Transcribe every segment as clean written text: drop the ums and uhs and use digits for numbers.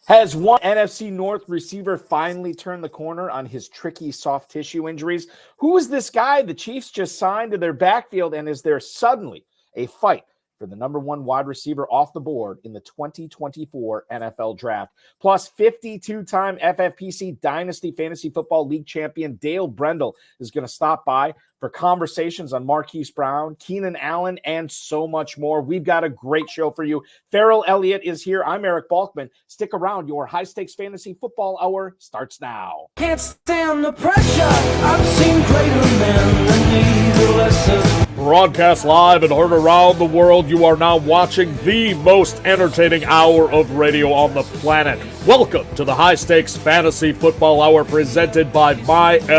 Has one NFC North receiver finally turned the corner on his tricky soft tissue injuries? Who is this guy the Chiefs just signed to their backfield, and is there suddenly a fight for the number one wide receiver off the board in the 2024 NFL Draft? Plus, 52-time FFPC Dynasty Fantasy Football League champion Dale Brendel is going to stop by for conversations on Marquise Brown, Keenan Allen, and so much more. We've got a great show for you. Ferrell Elliott is here. I'm Eric Balkman. Stick around. Your high-stakes fantasy football hour starts now. Can't stand the pressure. I've seen greater men than need a lesson. Broadcast live and heard around the world, you are now watching the most entertaining hour of radio on the planet. Welcome to the High Stakes Fantasy Football Hour presented by myffpc.com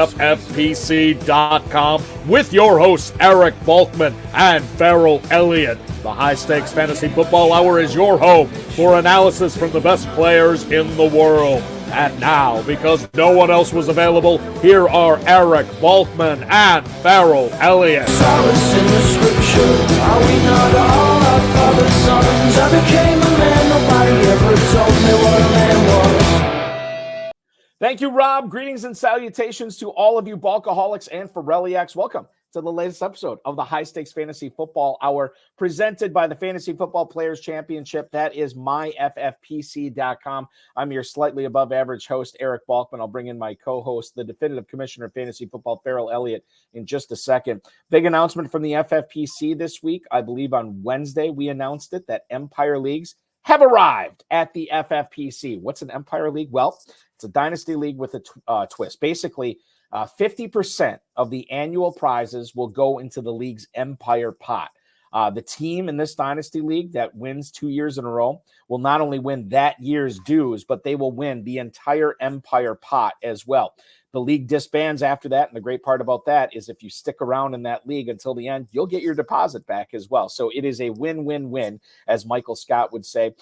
with your hosts Eric Balkman and Ferrell Elliott. The High Stakes Fantasy Football Hour is your home for analysis from the best players in the world. And now, because no one else was available, here are Eric Balkman and Ferrell Elliott. Solace in the scripture. Are we not all our father's sons? I became a man. Nobody ever told me what a man was. Thank you, Rob. Greetings and salutations to all of you Balkaholics and Ferrelliacs. Welcome to the latest episode of the High Stakes Fantasy Football Hour presented by the Fantasy Football Players Championship. That is myffpc.com. I'm your slightly above average host, Eric Balkman. I'll bring in my co-host, the definitive commissioner of fantasy football, Ferrell Elliott, in just a second. Big announcement from the FFPC this week. I believe on Wednesday we announced it that Empire Leagues have arrived at the FFPC. What's an Empire League? Well, it's a dynasty league with a twist. Basically, 50% of the annual prizes will go into the league's Empire pot. The team in this dynasty league that wins 2 years in a row will not only win that year's dues, but they will win the entire Empire pot as well. The league disbands after that, and the great part about that is if you stick around in that league until the end, you'll get your deposit back as well. So it is a win-win-win, as Michael Scott would say.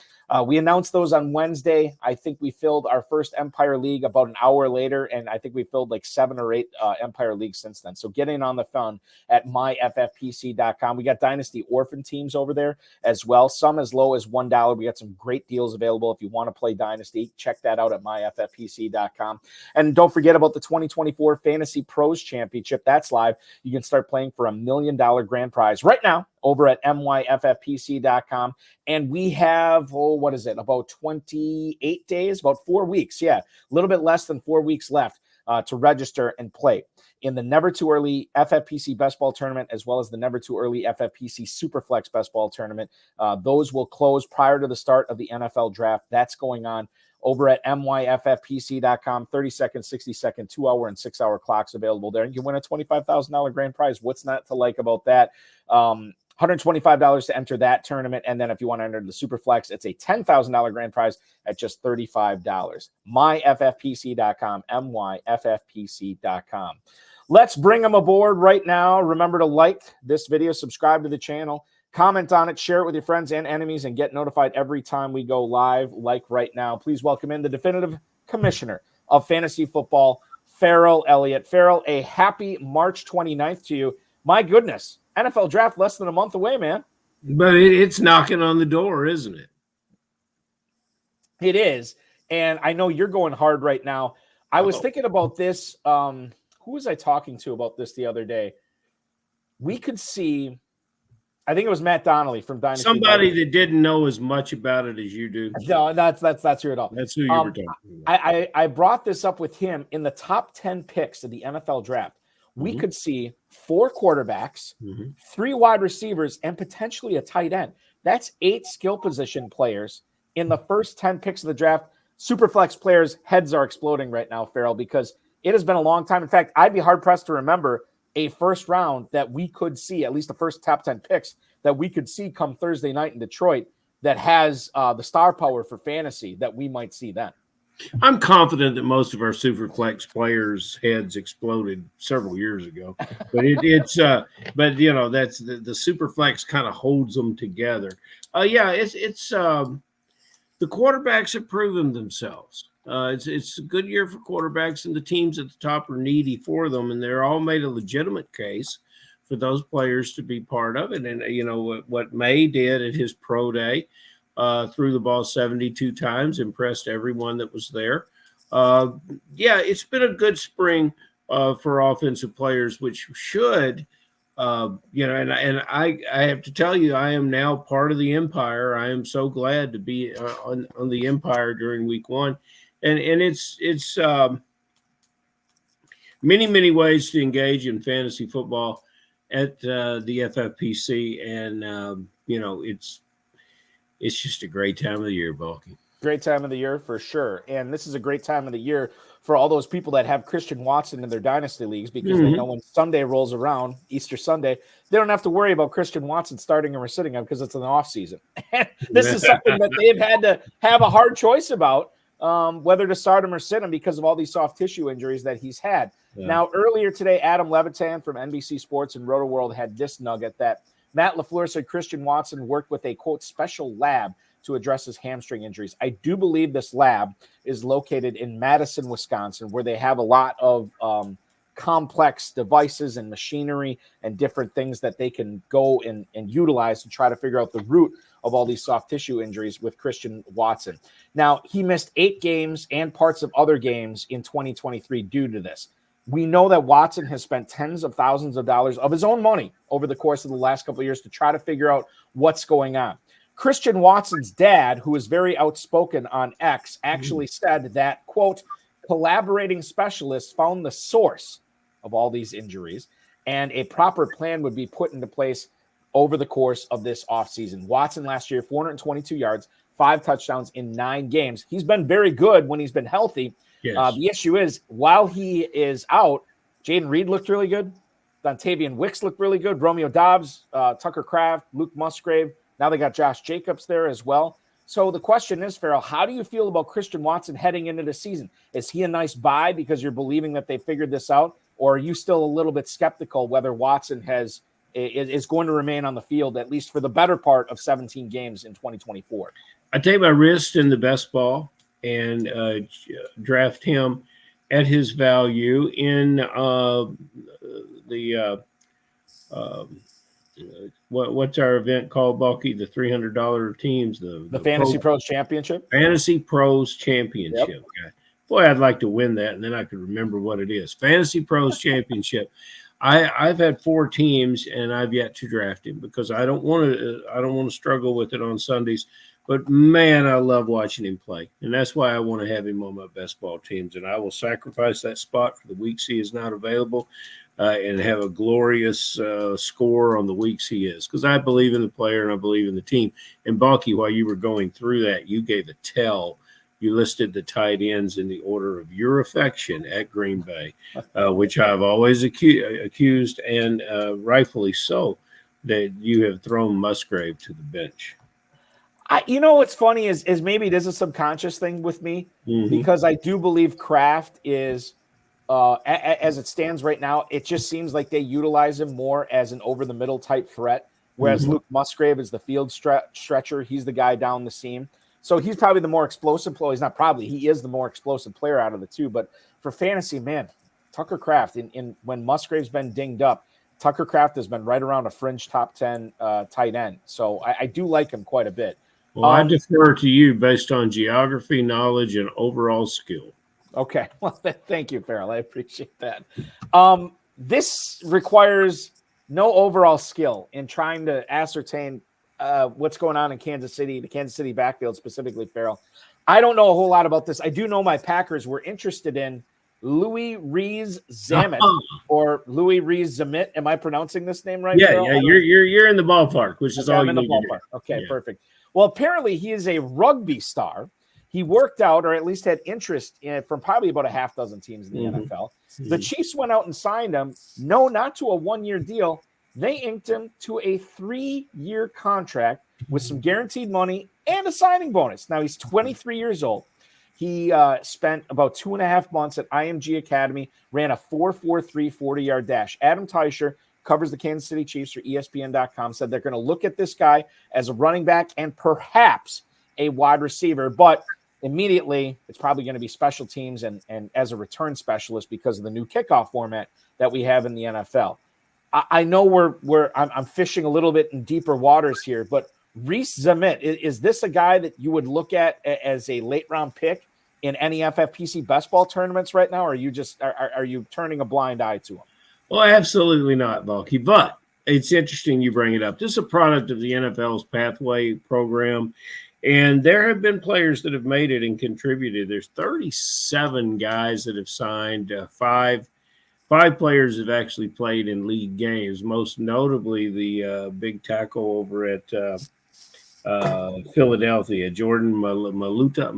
We announced those on Wednesday. I think we filled our first Empire League about an hour later, and I think we filled like 7 or 8 Empire Leagues since then. So get in on the fun at myffpc.com. We got Dynasty Orphan teams over there as well, some as low as $1. We got some great deals available if you want to play Dynasty. Check that out at myffpc.com. And don't forget about the 2024 Fantasy Pros Championship. That's live. You can start playing for $1 million grand prize right now over at myffpc.com. And we have, about 28 days, about 4 weeks. Yeah, a little bit less than 4 weeks left to register and play in the Never Too Early FFPC Best Ball Tournament, as well as the Never Too Early FFPC Superflex Best Ball Tournament. Those will close prior to the start of the NFL Draft. That's going on over at myffpc.com. 30-second, 60-second, 2-hour, and 6-hour clocks available there. And you win a $25,000 grand prize. What's not to like about that? $125 to enter that tournament. And then if you want to enter the Superflex, it's a $10,000 grand prize at just $35. myffpc.com, myffpc.com. Let's bring them aboard right now. Remember to like this video, subscribe to the channel, comment on it, share it with your friends and enemies, and get notified every time we go live, like right now. Please welcome in the definitive commissioner of fantasy football, Ferrell Elliott. Ferrell, a happy March 29th to you. My goodness, NFL Draft less than a month away, man. But it's knocking on the door, isn't it? It is. And I know you're going hard right now. I was thinking about this. Who was I talking to about this the other day? We could see, I think it was Matt Donnelly from Dynasty. Somebody that didn't know as much about it as you do. No, that's true at all. That's who you were talking about. I brought this up with him in the top 10 picks of the NFL Draft. We could see 4 quarterbacks, 3 wide receivers, and potentially a tight end. That's 8 skill position players in the first 10 picks of the draft. Superflex players' heads are exploding right now, Ferrell, because it has been a long time. In fact, I'd be hard-pressed to remember a first round that we could see, at least the first top 10 picks, that we could see come Thursday night in Detroit that has the star power for fantasy that we might see then. I'm confident that most of our Superflex players' heads exploded several years ago, but that's the Superflex kind of holds them together. It's the quarterbacks have proven themselves. It's a good year for quarterbacks, and the teams at the top are needy for them, and they're all made a legitimate case for those players to be part of it. And what May did at his pro day threw the ball 72 times, impressed everyone that was there. It's been a good spring for offensive players, which should, and I have to tell you, I am now part of the Empire. I am so glad to be on the Empire during week one. And it's many ways to engage in fantasy football at the FFPC. And, it's just a great time of the year, Balky. Great time of the year for sure. And this is a great time of the year for all those people that have Christian Watson in their dynasty leagues, because they know when Sunday rolls around, Easter Sunday, they don't have to worry about Christian Watson starting or sitting up because it's an off season. This is something that they've had to have a hard choice about, whether to start him or sit him because of all these soft tissue injuries that he's had. Yeah. Now, earlier today, Adam Levitan from NBC Sports and Roto World had this nugget that Matt LaFleur said Christian Watson worked with a, quote, special lab to address his hamstring injuries. I do believe this lab is located in Madison, Wisconsin, where they have a lot of complex devices and machinery and different things that they can go and utilize to try to figure out the root of all these soft tissue injuries with Christian Watson. Now, he missed 8 games and parts of other games in 2023 due to this. We know that Watson has spent tens of thousands of dollars of his own money over the course of the last couple of years to try to figure out what's going on. Christian Watson's dad, who is very outspoken on X, actually said that, quote, collaborating specialists found the source of all these injuries, and a proper plan would be put into place over the course of this offseason. Watson last year, 422 yards, 5 touchdowns in 9 games. He's been very good when he's been healthy. Yes. The issue is, while he is out, Jaden Reed looked really good. Dontavian Wicks looked really good. Romeo Dobbs, Tucker Kraft, Luke Musgrave. Now they got Josh Jacobs there as well. So the question is, Ferrell, how do you feel about Christian Watson heading into the season? Is he a nice buy because you're believing that they figured this out? Or are you still a little bit skeptical whether Watson is going to remain on the field, at least for the better part of 17 games in 2024? I take my risk in the best ball and draft him at his value in what's our event called, Balky? The $300 teams, the Fantasy Pros Championship. Fantasy Pros Championship. Yep. Okay. Boy, I'd like to win that, and then I could remember what it is. Fantasy Pros Championship. I've had 4 teams, and I've yet to draft him because I don't want to struggle with it on Sundays. But man, I love watching him play, and that's why I want to have him on my best ball teams. And I will sacrifice that spot for the weeks he is not available, and have a glorious score on the weeks he is, because I believe in the player and I believe in the team. And Balky, while you were going through that, you gave a tell. You listed the tight ends in the order of your affection at Green Bay, which I've always accused, and rightfully so, that you have thrown Musgrave to the bench. What's funny is maybe it is a subconscious thing with me, because I do believe Kraft is, as it stands right now, it just seems like they utilize him more as an over-the-middle type threat, whereas Luke Musgrave is the field stretcher. He's the guy down the seam. So he's probably the more explosive player. He's not probably. He is the more explosive player out of the two. But for fantasy, man, Tucker Kraft, when Musgrave's been dinged up, Tucker Kraft has been right around a fringe top 10 tight end. So I do like him quite a bit. Well, I defer to you based on geography, knowledge, and overall skill. Okay. Well, thank you, Ferrell. I appreciate that. This requires no overall skill in trying to ascertain what's going on in Kansas City, the Kansas City backfield specifically, Ferrell. I don't know a whole lot about this. I do know my Packers were interested in Louis Rees-Zammit or Louis Rees-Zammit. Am I pronouncing this name right? Yeah, Ferrell? yeah, you're in the ballpark, which is all you need to do. Okay, yeah. Perfect. Well, apparently he is a rugby star. He worked out, or at least had interest from probably about a half dozen teams in the NFL. The Chiefs went out and signed him. No, not to a 1-year deal. They inked him to a 3-year contract with some guaranteed money and a signing bonus. Now, he's 23 years old. He spent about 2.5 months at IMG Academy, ran a 4.43 40-yard dash. Adam Teicher covers the Kansas City Chiefs for ESPN.com, said they're going to look at this guy as a running back and perhaps a wide receiver, but immediately it's probably going to be special teams and as a return specialist because of the new kickoff format that we have in the NFL. I know I'm fishing a little bit in deeper waters here, but Reese Zamit, is this a guy that you would look at as a late round pick in any FFPC best ball tournaments right now? Or are you just are you turning a blind eye to him? Well, absolutely not, Balky. But it's interesting you bring it up. This is a product of the NFL's Pathway program, and there have been players that have made it and contributed. There's 37 guys that have signed. Five players have actually played in league games, most notably the big tackle over at Philadelphia, Jordan Maluta,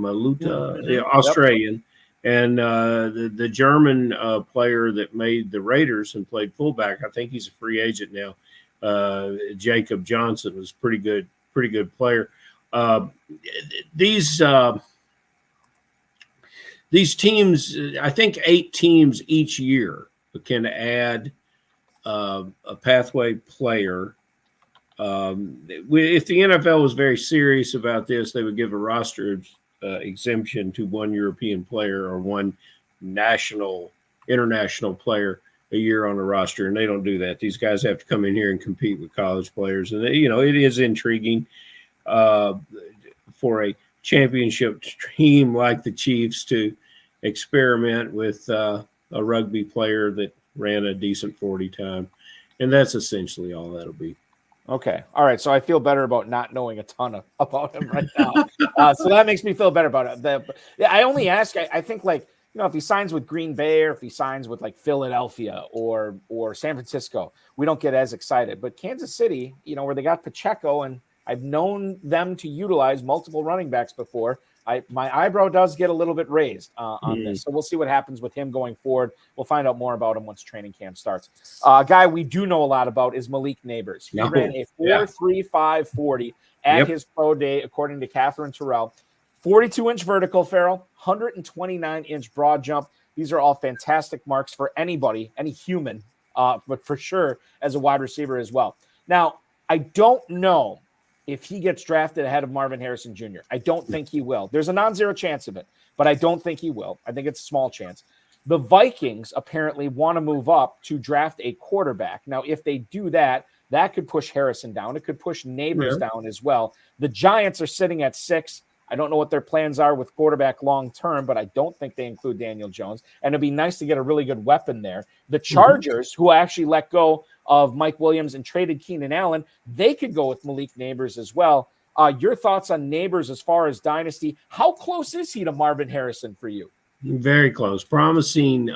Australian, and the German player that made the Raiders and played fullback. I think he's a free agent now. Jacob Johnson was pretty good player. These teams, I think 8 teams each year can add a pathway player. If the NFL was very serious about this, they would give a roster exemption to one European player or one international player a year on the roster, and they don't do that. These guys have to come in here and compete with college players, and it is intriguing for a championship team like the Chiefs to experiment with a rugby player that ran a decent 40 time, and that's essentially all that'll be. Okay. All right. So I feel better about not knowing a ton about him right now. So that makes me feel better about it. I only ask, I think, like, if he signs with Green Bay or if he signs with like Philadelphia or San Francisco, we don't get as excited. But Kansas City, where they got Pacheco, and I've known them to utilize multiple running backs before, my eyebrow does get a little bit raised on this. So we'll see what happens with him going forward. We'll find out more about him once training camp starts. A guy we do know a lot about is Malik Neighbors. He ran a 4.35 40 at his pro day, according to Catherine Terrell. 42-inch vertical, Ferrell, 129-inch broad jump. These are all fantastic marks for anybody, any human, but for sure as a wide receiver as well. Now, I don't know if he gets drafted ahead of Marvin Harrison Jr. I don't think he will. There's a non-zero chance of it, but I don't think he will. I think it's a small chance. The Vikings apparently want to move up to draft a quarterback. Now, if they do that, that could push Harrison down. It could push Neighbors down as well. The Giants are sitting at 6. I don't know what their plans are with quarterback long-term, but I don't think they include Daniel Jones. And it'd be nice to get a really good weapon there. The Chargers, who actually let go of Mike Williams and traded Keenan Allen, they could go with Malik Neighbors as well. Your thoughts on Neighbors as far as dynasty? How close is he to Marvin Harrison for you? Very close. Promising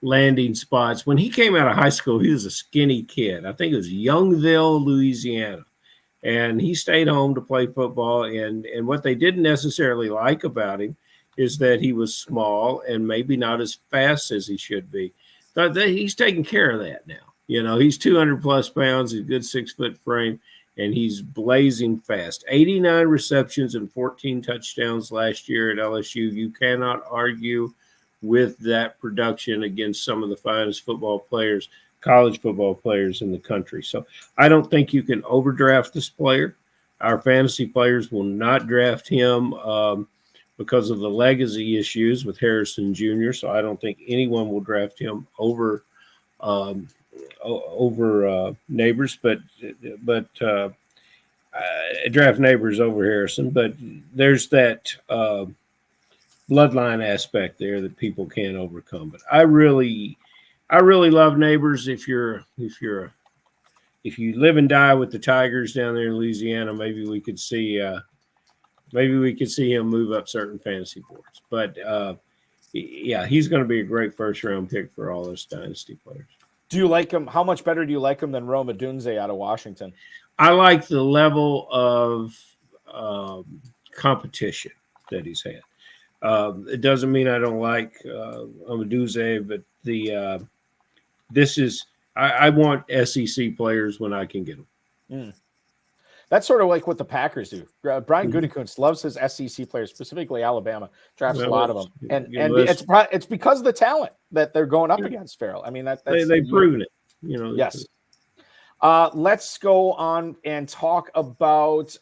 landing spots. When he came out of high school, he was a skinny kid. I think it was Youngville, Louisiana. And he stayed home to play football. And what they didn't necessarily like about him is that he was small and maybe not as fast as he should be. But he's taking care of that now. He's 200-plus pounds, a good 6-foot frame, and he's blazing fast. 89 receptions and 14 touchdowns last year at LSU. You cannot argue with that production against some of the finest college football players in the country. So I don't think you can overdraft this player. Our fantasy players will not draft him because of the legacy issues with Harrison Jr. So I don't think anyone will draft him over Neighbors, but draft Neighbors over Harrison. But there's that bloodline aspect there that people can't overcome. But I really love Neighbors. If you live and die with the Tigers down there in Louisiana, maybe we could see him move up certain fantasy boards. But he's going to be a great first round pick for all those dynasty players. Do you like him? How much better do you like him than Rome Odunze out of Washington? I like the level of competition that he's had. It doesn't mean I don't like Odunze, but I want SEC players when I can get them. That's sort of like what the Packers do. Brian Gutekunst loves his SEC players, specifically Alabama, drafts a lot of them. And it's because of the talent that they're going up against, Ferrell. I mean, they've proven it. Yes. Let's go on and talk about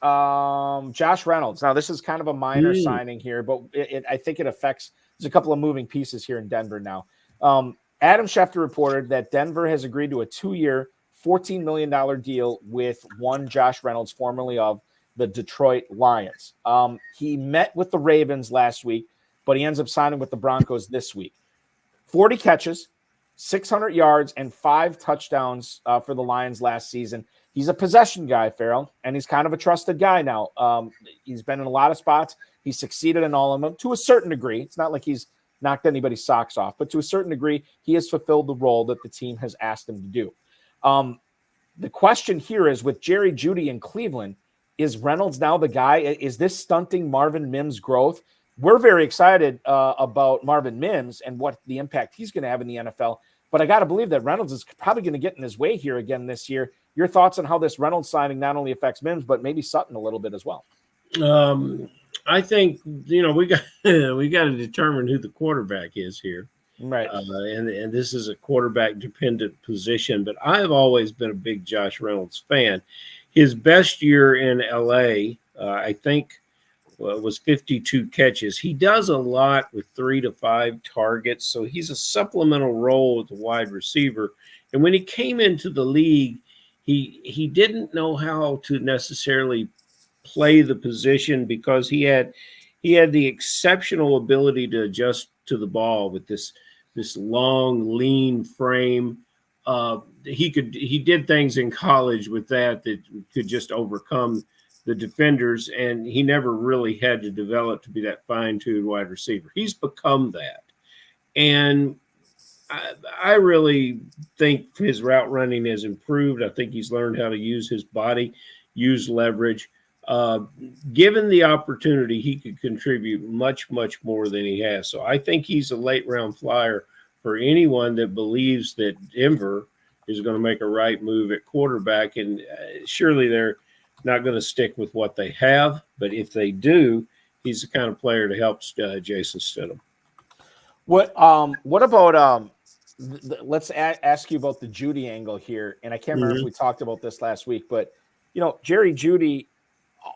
Josh Reynolds. Now, this is kind of a minor signing here, but I think it affects – there's a couple of moving pieces here in Denver now. Adam Schefter reported that Denver has agreed to a 2-year, $14 million deal with one Josh Reynolds, formerly of the Detroit Lions. He met with the Ravens last week, but he ends up signing with the Broncos this week. 40 catches, 600 yards, and 5 touchdowns for the Lions last season. He's a possession guy, Ferrell, and he's kind of a trusted guy now. He's been in a lot of spots. He's succeeded in all of them to a certain degree. It's not like he's knocked anybody's socks off, but to a certain degree, he has fulfilled the role that the team has asked him to do. The question here is, with Jerry Jeudy in Cleveland, is Reynolds now the guy? Is this stunting Marvin Mims' growth? We're very excited about Marvin Mims and what the impact he's going to have in the NFL, but I got to believe that Reynolds is probably going to get in his way here again this year. Your thoughts on how this Reynolds signing not only affects Mims, but maybe Sutton a little bit as well? I think, we got to determine who the quarterback is here. Right. And this is a quarterback dependent position, but I've always been a big Josh Reynolds fan. His best year in LA, I think, was 52 catches. He does a lot with 3 to 5 targets, so he's a supplemental role with the wide receiver. And when he came into the league, he didn't know how to necessarily play the position because he had the exceptional ability to adjust to the ball with this long, lean frame. He did things in college with that could just overcome the defenders, and he never really had to develop to be that fine-tuned wide receiver. He's become that. And I really think his route running has improved. I think he's learned how to use his body, use leverage. Given the opportunity, he could contribute much, much more than he has. So I think he's a late-round flyer for anyone that believes that Denver is going to make a right move at quarterback. And surely they're not going to stick with what they have. But if they do, he's the kind of player to help Jason Stidham. What about let's ask you about the Jeudy angle here. And I can't remember if we talked about this last week, but Jerry Jeudy,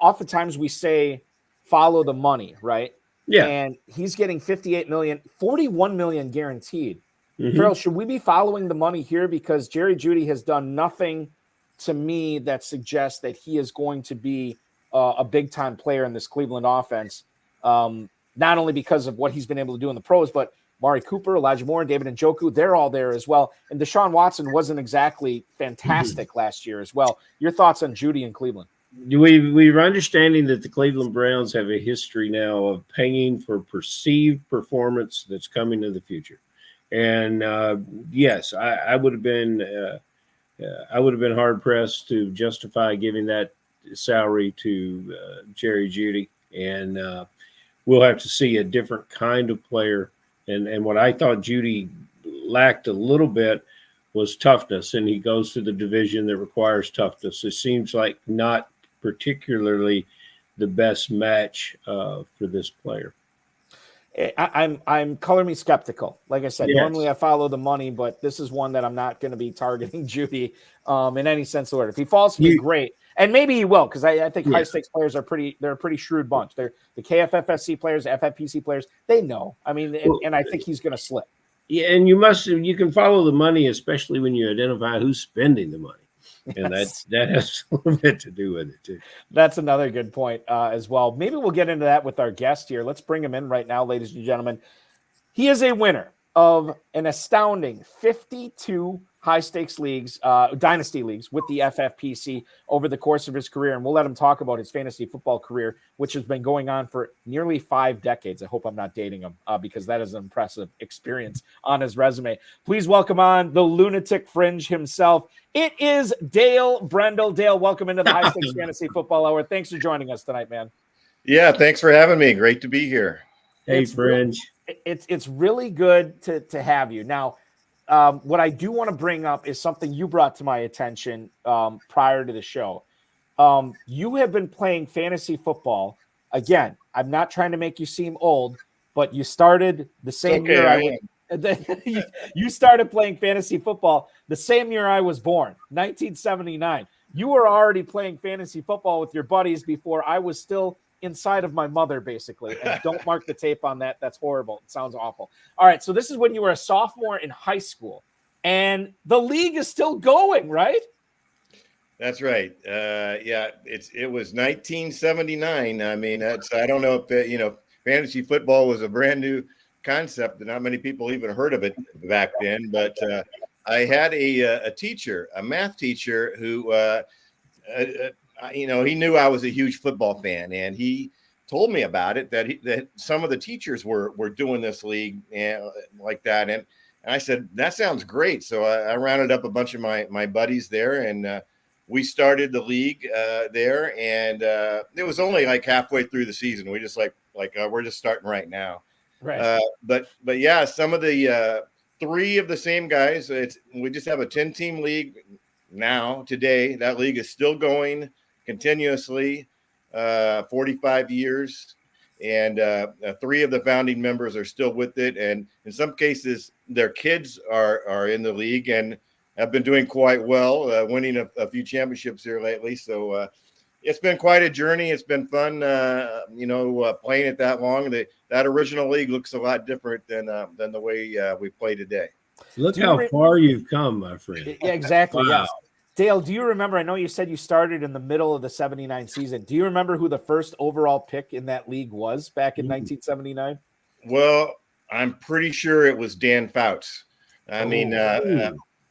oftentimes we say follow the money, right? Yeah. And he's getting $58 million, $41 million guaranteed. Ferrell, should we be following the money here? Because Jerry Jeudy has done nothing to me that suggests that he is going to be a big-time player in this Cleveland offense, not only because of what he's been able to do in the pros, but Mari Cooper, Elijah Moore, and David Njoku, they're all there as well. And Deshaun Watson wasn't exactly fantastic last year as well. Your thoughts on Jeudy in Cleveland? We're understanding that the Cleveland Browns have a history now of paying for perceived performance that's coming in the future. And yes, I would have been hard pressed to justify giving that salary to Jerry Jeudy, and we'll have to see a different kind of player. And what I thought Jeudy lacked a little bit was toughness, and he goes to the division that requires toughness. It seems like not particularly the best match for this player. I'm color me skeptical. Like I said, Yes. Normally I follow the money, but this is one that I'm not going to be targeting Jeudy in any sense of word. If he falls to me, great. And maybe he will, because I think high stakes players are they're a pretty shrewd bunch. They're the KFFSC players, FFPC players. They know. I mean, and I think he's going to slip. Yeah, and you can follow the money, especially when you identify who's spending the money. And that has a little bit to do with it, too. That's another good point as well. Maybe we'll get into that with our guest here. Let's bring him in right now, ladies and gentlemen. He is a winner of an astounding 52 high-stakes leagues, dynasty leagues with the FFPC over the course of his career. And we'll let him talk about his fantasy football career, which has been going on for nearly 5 decades. I hope I'm not dating him because that is an impressive experience on his resume. Please welcome on the lunatic fringe himself. It is Dale Brendel. Dale, welcome into the High Stakes Fantasy Football Hour. Thanks for joining us tonight, man. Yeah, thanks for having me. Great to be here. Hey, Fringe. It's really good to have you. Now, what I do want to bring up is something you brought to my attention prior to the show. You have been playing fantasy football. Again, I'm not trying to make you seem old, but you started the same year you started playing fantasy football the same year I was born, 1979. You were already playing fantasy football with your buddies before I was still inside of my mother, basically. And don't mark the tape on that. That's horrible. It sounds awful. All right, so this is when you were a sophomore in high school, and the league is still going, right? That's right. Yeah, it was 1979. I mean, I don't know if fantasy football was a brand new concept, and not many people even heard of it back then. But I had a teacher, a math teacher, who he knew I was a huge football fan, and he told me about it, that some of the teachers were doing this league and like that, and I said that sounds great. So I rounded up a bunch of my buddies there, and we started the league there, and it was only like halfway through the season. We just we're just starting right now. Right. But yeah, some of the three of the same guys. We just have a 10-team league now today. That league is still going continuously, 45 years, and three of the founding members are still with it, and in some cases their kids are in the league and have been doing quite well, winning a few championships here lately. So it's been quite a journey. It's been fun, playing it that long. That original league looks a lot different than the way we play today. Look how far you've come, my friend. Yeah, exactly. Wow. Yes. Dale, do you remember? I know you said you started in the middle of the 79 season. Do you remember who the first overall pick in that league was back in 1979? Well, I'm pretty sure it was Dan Fouts. I mean,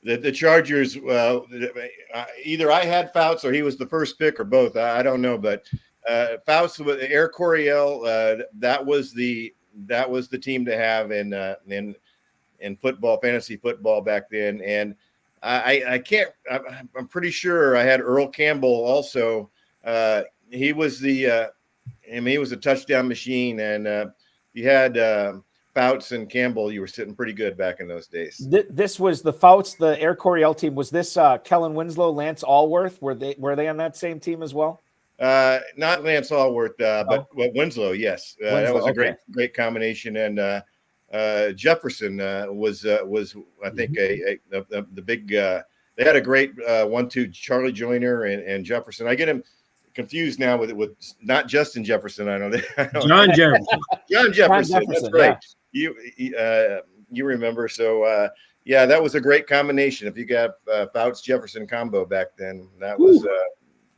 the Chargers, either I had Fouts or he was the first pick or both. I don't know, but Fouts with Eric Coryell, that was the team to have in football, fantasy football back then. And I'm pretty sure I had Earl Campbell also. He was he was a touchdown machine, and you had Fouts and Campbell. You were sitting pretty good back in those days. This was the Fouts, the Eric Coryell team. Was this Kellen Winslow, Lance Allworth? Were they on that same team as well? Not Lance Allworth, but Winslow. Yes, Winslow, that was a great combination. And Jefferson was I think the big. They had a great 1-2, Charlie Joyner and Jefferson. I get him confused now with not Justin Jefferson. I know John Jefferson. John Jefferson. That's right. Yeah. You remember? So yeah, that was a great combination. If you got Fouts Jefferson combo back then, that was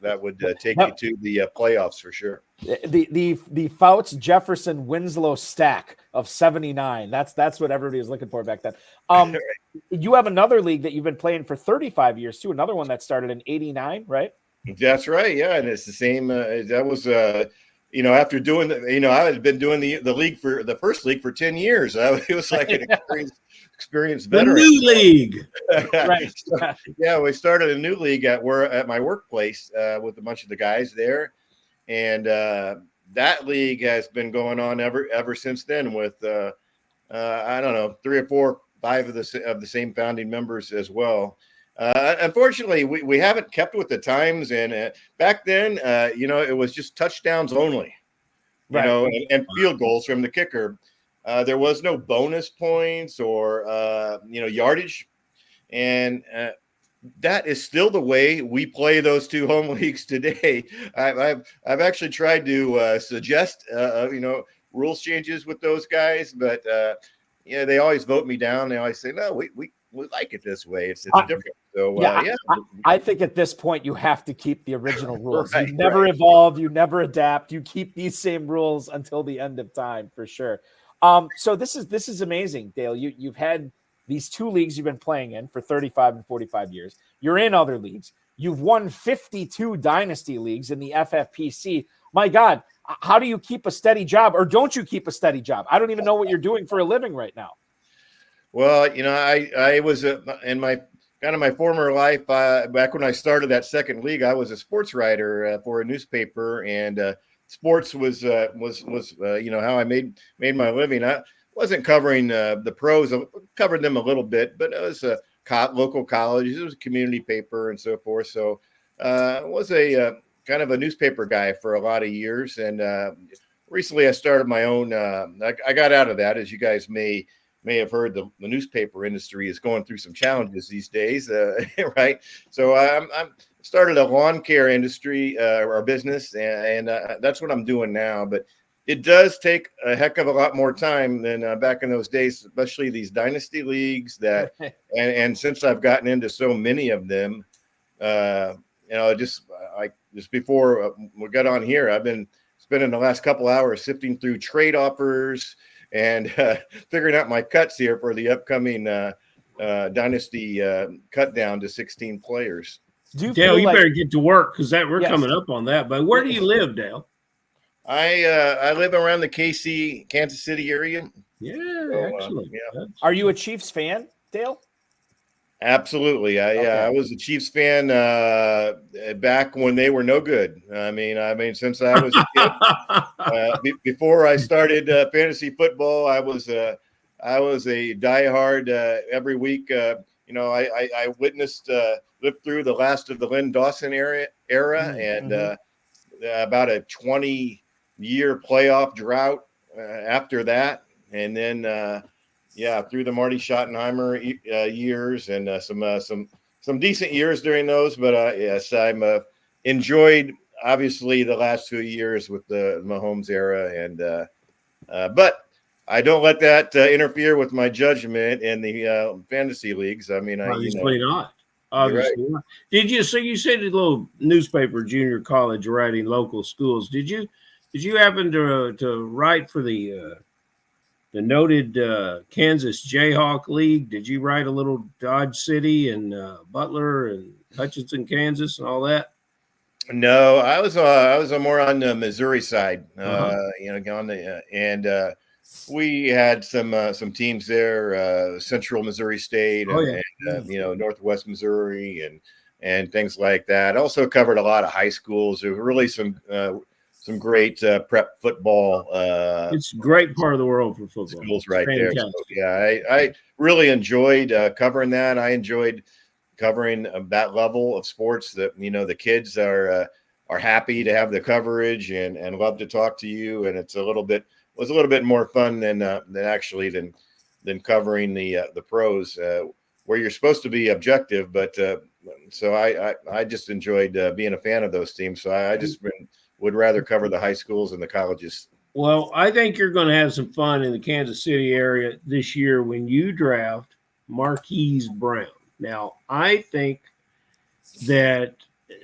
that would take you to the playoffs for sure. The Fouts Jefferson Winslow stack of 79. That's what everybody was looking for back then. You have another league that you've been playing for 35 years too. Another one that started in 89, right? That's right. Yeah, and it's the same. That was after doing I had been doing the league for the first league for 10 years. It was like an experience veteran. The new league. Right. Yeah, we started a new league at my workplace with a bunch of the guys there, and that league has been going on ever since then with I don't know, 3 or 4, 5 of the same founding members as well. Unfortunately, we haven't kept with the times, and back then, it was just touchdowns only, and field goals from the kicker. There was no bonus points or yardage, and that is still the way we play those two home leagues today. I've actually tried to suggest rules changes with those guys, but they always vote me down. They always say no, we like it this way. It's different. So I think at this point you have to keep the original rules. Right, you never evolve, you never adapt. You keep these same rules until the end of time for sure. So this is amazing, Dale. You've had these two leagues you've been playing in for 35 and 45 years. You're in other leagues. You've won 52 dynasty leagues in the FFPC. My God, how do you keep a steady job, or don't you keep a steady job? I don't even know what you're doing for a living right now. Well, I was in my former life, back when I started that second league, I was a sports writer for a newspaper, and sports was how I made my living. I wasn't covering the pros. I covered them a little bit, but it was local colleges. It was a community paper and so forth. So I was a kind of a newspaper guy for a lot of years. And recently I started my own. I got out of that, as you guys may have heard. The newspaper industry is going through some challenges these days, right? So I'm started a lawn care industry or business, and that's what I'm doing now. But it does take a heck of a lot more time than back in those days, especially these dynasty leagues. And since I've gotten into so many of them, just before we got on here, I've been spending the last couple hours sifting through trade offers and figuring out my cuts here for the upcoming Dynasty cut down to 16 players. Dale, you better get to work because we're coming up on that. But where do you live, Dale? I live around the Kansas City area. Yeah, excellent. Are you a Chiefs fan, Dale? Absolutely. I was a Chiefs fan back when they were no good. I mean, since I was a kid, before I started fantasy football, I was a diehard every week. I witnessed, lived through the last of the Lynn Dawson era, and about a 20-year playoff drought after that, and then. Through the Marty Schottenheimer years and some decent years during those. But yes, I'm enjoyed obviously the last 2 years with the Mahomes era, and but I don't let that interfere with my judgment in the fantasy leagues. I mean, obviously not. Obviously not. Did you? So you said a little newspaper, junior college, writing local schools. Did you happen to write for the noted Kansas Jayhawk League? Did you write a little Dodge City and Butler and Hutchinson, Kansas, and all that? No, I was more on the Missouri side. And we had some teams there, Central Missouri State, and Northwest Missouri, and things like that. Also covered a lot of high schools. There were really some great prep football. It's a great part of the world for football. Schools right there. So, I really enjoyed covering that. I enjoyed covering that level of sports that, the kids are happy to have the coverage and love to talk to you. And was a little bit more fun than covering the pros where you're supposed to be objective. But so I just enjoyed being a fan of those teams. So I would rather cover the high schools and the colleges. Well, I think you're going to have some fun in the Kansas City area this year when you draft Marquise Brown. Now, I think that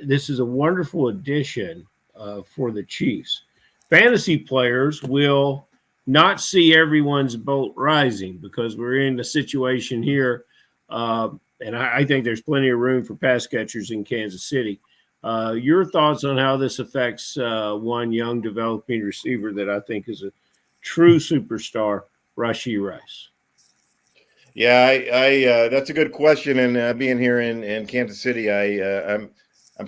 this is a wonderful addition for the Chiefs. Fantasy players will not see everyone's boat rising because we're in a situation here, and I think there's plenty of room for pass catchers in Kansas City. Your thoughts on how this affects one young developing receiver that I think is a true superstar, Rashee Rice? Yeah, I that's a good question. And being here in Kansas City, I'm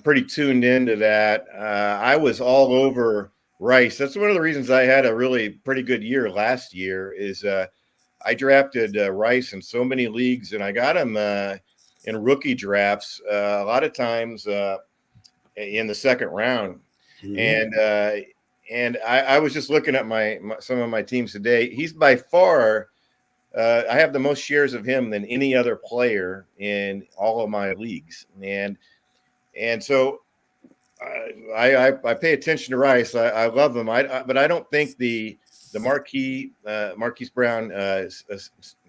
pretty tuned into that. I was all over Rice. That's one of the reasons I had a really pretty good year last year. Is I drafted Rice in so many leagues, and I got him in rookie drafts a lot of times. In the second round. Mm-hmm. And I was just looking at some of my teams today. He's by far, I have the most shares of him than any other player in all of my leagues. And so I pay attention to Rice. I love him. But I don't think the Marquise Brown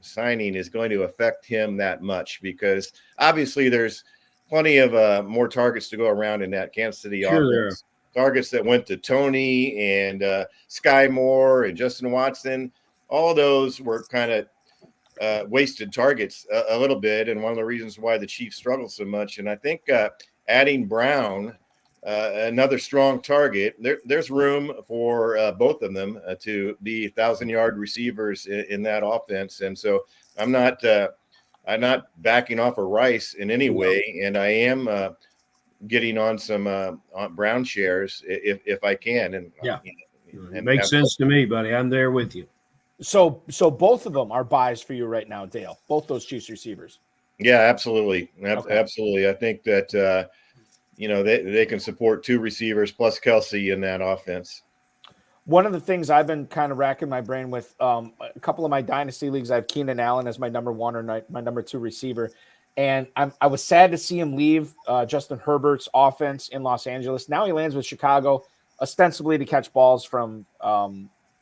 signing is going to affect him that much because obviously there's plenty of more targets to go around in that Kansas City offense. Targets that went to Tony and Sky Moore and Justin Watson. All those were kind of wasted targets a little bit, and one of the reasons why the Chiefs struggle so much. And I think adding Brown, another strong target, there's room for both of them to be 1,000-yard receivers in that offense. And so I'm not backing off of Rice in any way, and I am getting on some Brown shares if I can. And it makes sense to me, buddy. I'm there with you. So both of them are buys for you right now, Dale. Both those Chiefs receivers. Yeah, absolutely, absolutely. I think that they can support two receivers plus Kelsey in that offense. One of the things I've been kind of racking my brain with, a couple of my dynasty leagues, I have Keenan Allen as my number one or my number two receiver. And I was sad to see him leave Justin Herbert's offense in Los Angeles. Now he lands with Chicago, ostensibly to catch balls from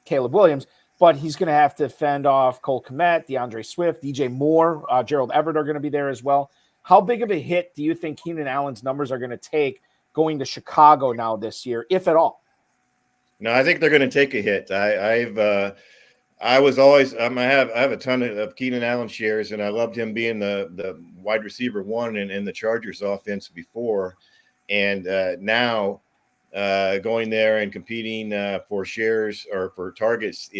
Caleb Williams, but he's going to have to fend off Cole Kmet, DeAndre Swift, DJ Moore, Gerald Everett are going to be there as well. How big of a hit do you think Keenan Allen's numbers are going to take going to Chicago now this year, if at all? No, I think they're going to take a hit. I was always I have a ton of Keenan Allen shares, and I loved him being the wide receiver one in the Chargers offense before, and now going there and competing for shares or for targets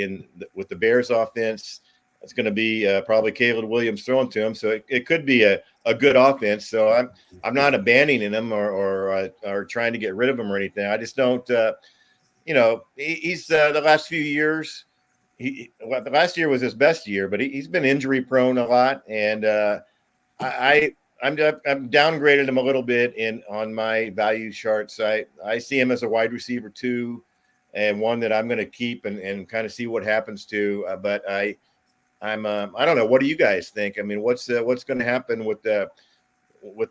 with the Bears offense. It's going to be probably Caleb Williams throwing to him, so it could be a good offense. So I'm not abandoning him or trying to get rid of him or anything. I just don't. He's the last few years. The last year was his best year, but he's been injury prone a lot, and I'm downgraded him a little bit on my value charts. I see him as a wide receiver 2, and one that I'm going to keep and kind of see what happens to. But I don't know. What do you guys think? I mean, what's going to happen with the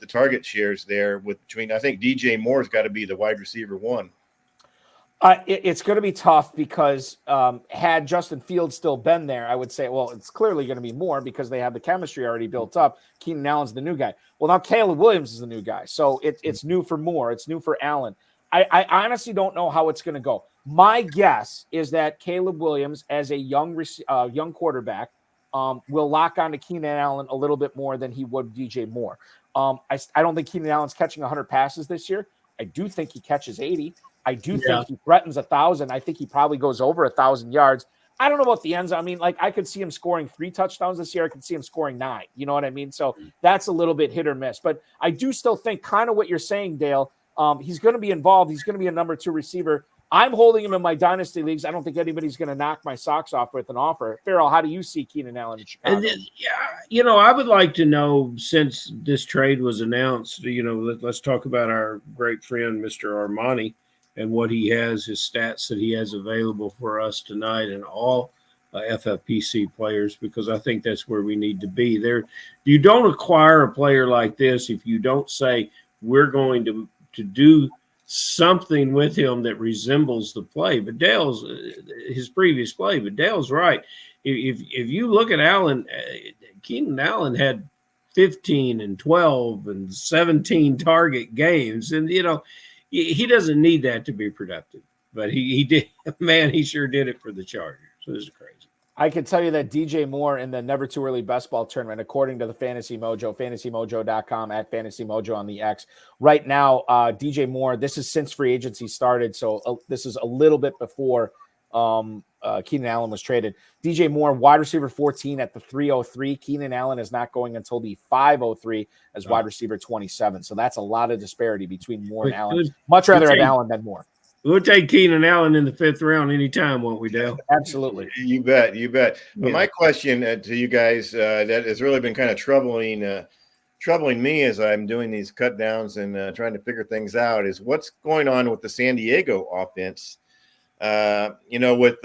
target shares there? I think DJ Moore's got to be the wide receiver 1. It's going to be tough because had Justin Fields still been there, I would say, well, it's clearly going to be more because they have the chemistry already built up. Keenan Allen's the new guy. Well, now Caleb Williams is the new guy. So it's new for Moore. It's new for Allen. I honestly don't know how it's going to go. My guess is that Caleb Williams, as a young quarterback, will lock on to Keenan Allen a little bit more than he would DJ Moore. I don't think Keenan Allen's catching 100 passes this year. I do think he catches 80. I do think he threatens 1,000. I think he probably goes over 1,000 yards. I don't know about the ends. I mean, like I could see him scoring 3 touchdowns this year. I could see him scoring 9. You know what I mean? So that's a little bit hit or miss. But I do still think kind of what you're saying, Dale. He's going to be involved. He's going to be a number 2 receiver. I'm holding him in my dynasty leagues. I don't think anybody's going to knock my socks off with an offer. Ferrell, how do you see Keenan Allen in Chicago? And then, I would like to know, since this trade was announced, let's talk about our great friend, Mr. Armani, and what he has, his stats that he has available for us tonight and all FFPC players, because I think that's where we need to be. You don't acquire a player like this if you don't say we're going to do something with him that resembles the play. But his previous play. But Dale's right. If you look at Allen, Keenan Allen had 15 and 12 and 17 target games, and he doesn't need that to be productive. But he did. Man, he sure did it for the Chargers. So this is crazy. I can tell you that DJ Moore in the Never Too Early Best Ball tournament, according to the Fantasy Mojo, fantasymojo.com at Fantasy Mojo on the X. Right now, DJ Moore, this is since free agency started, so this is a little bit before Keenan Allen was traded. DJ Moore, wide receiver 14 at the 303. Keenan Allen is not going until the 503 as wide receiver 27. So that's a lot of disparity between Moore and Allen. Much rather have Allen than Moore. We'll take Keenan Allen in the 5th round anytime, won't we, Dale? Absolutely. You bet. But my question to you guys that has really been kind of troubling me as I'm doing these cut downs and trying to figure things out is what's going on with the San Diego offense, with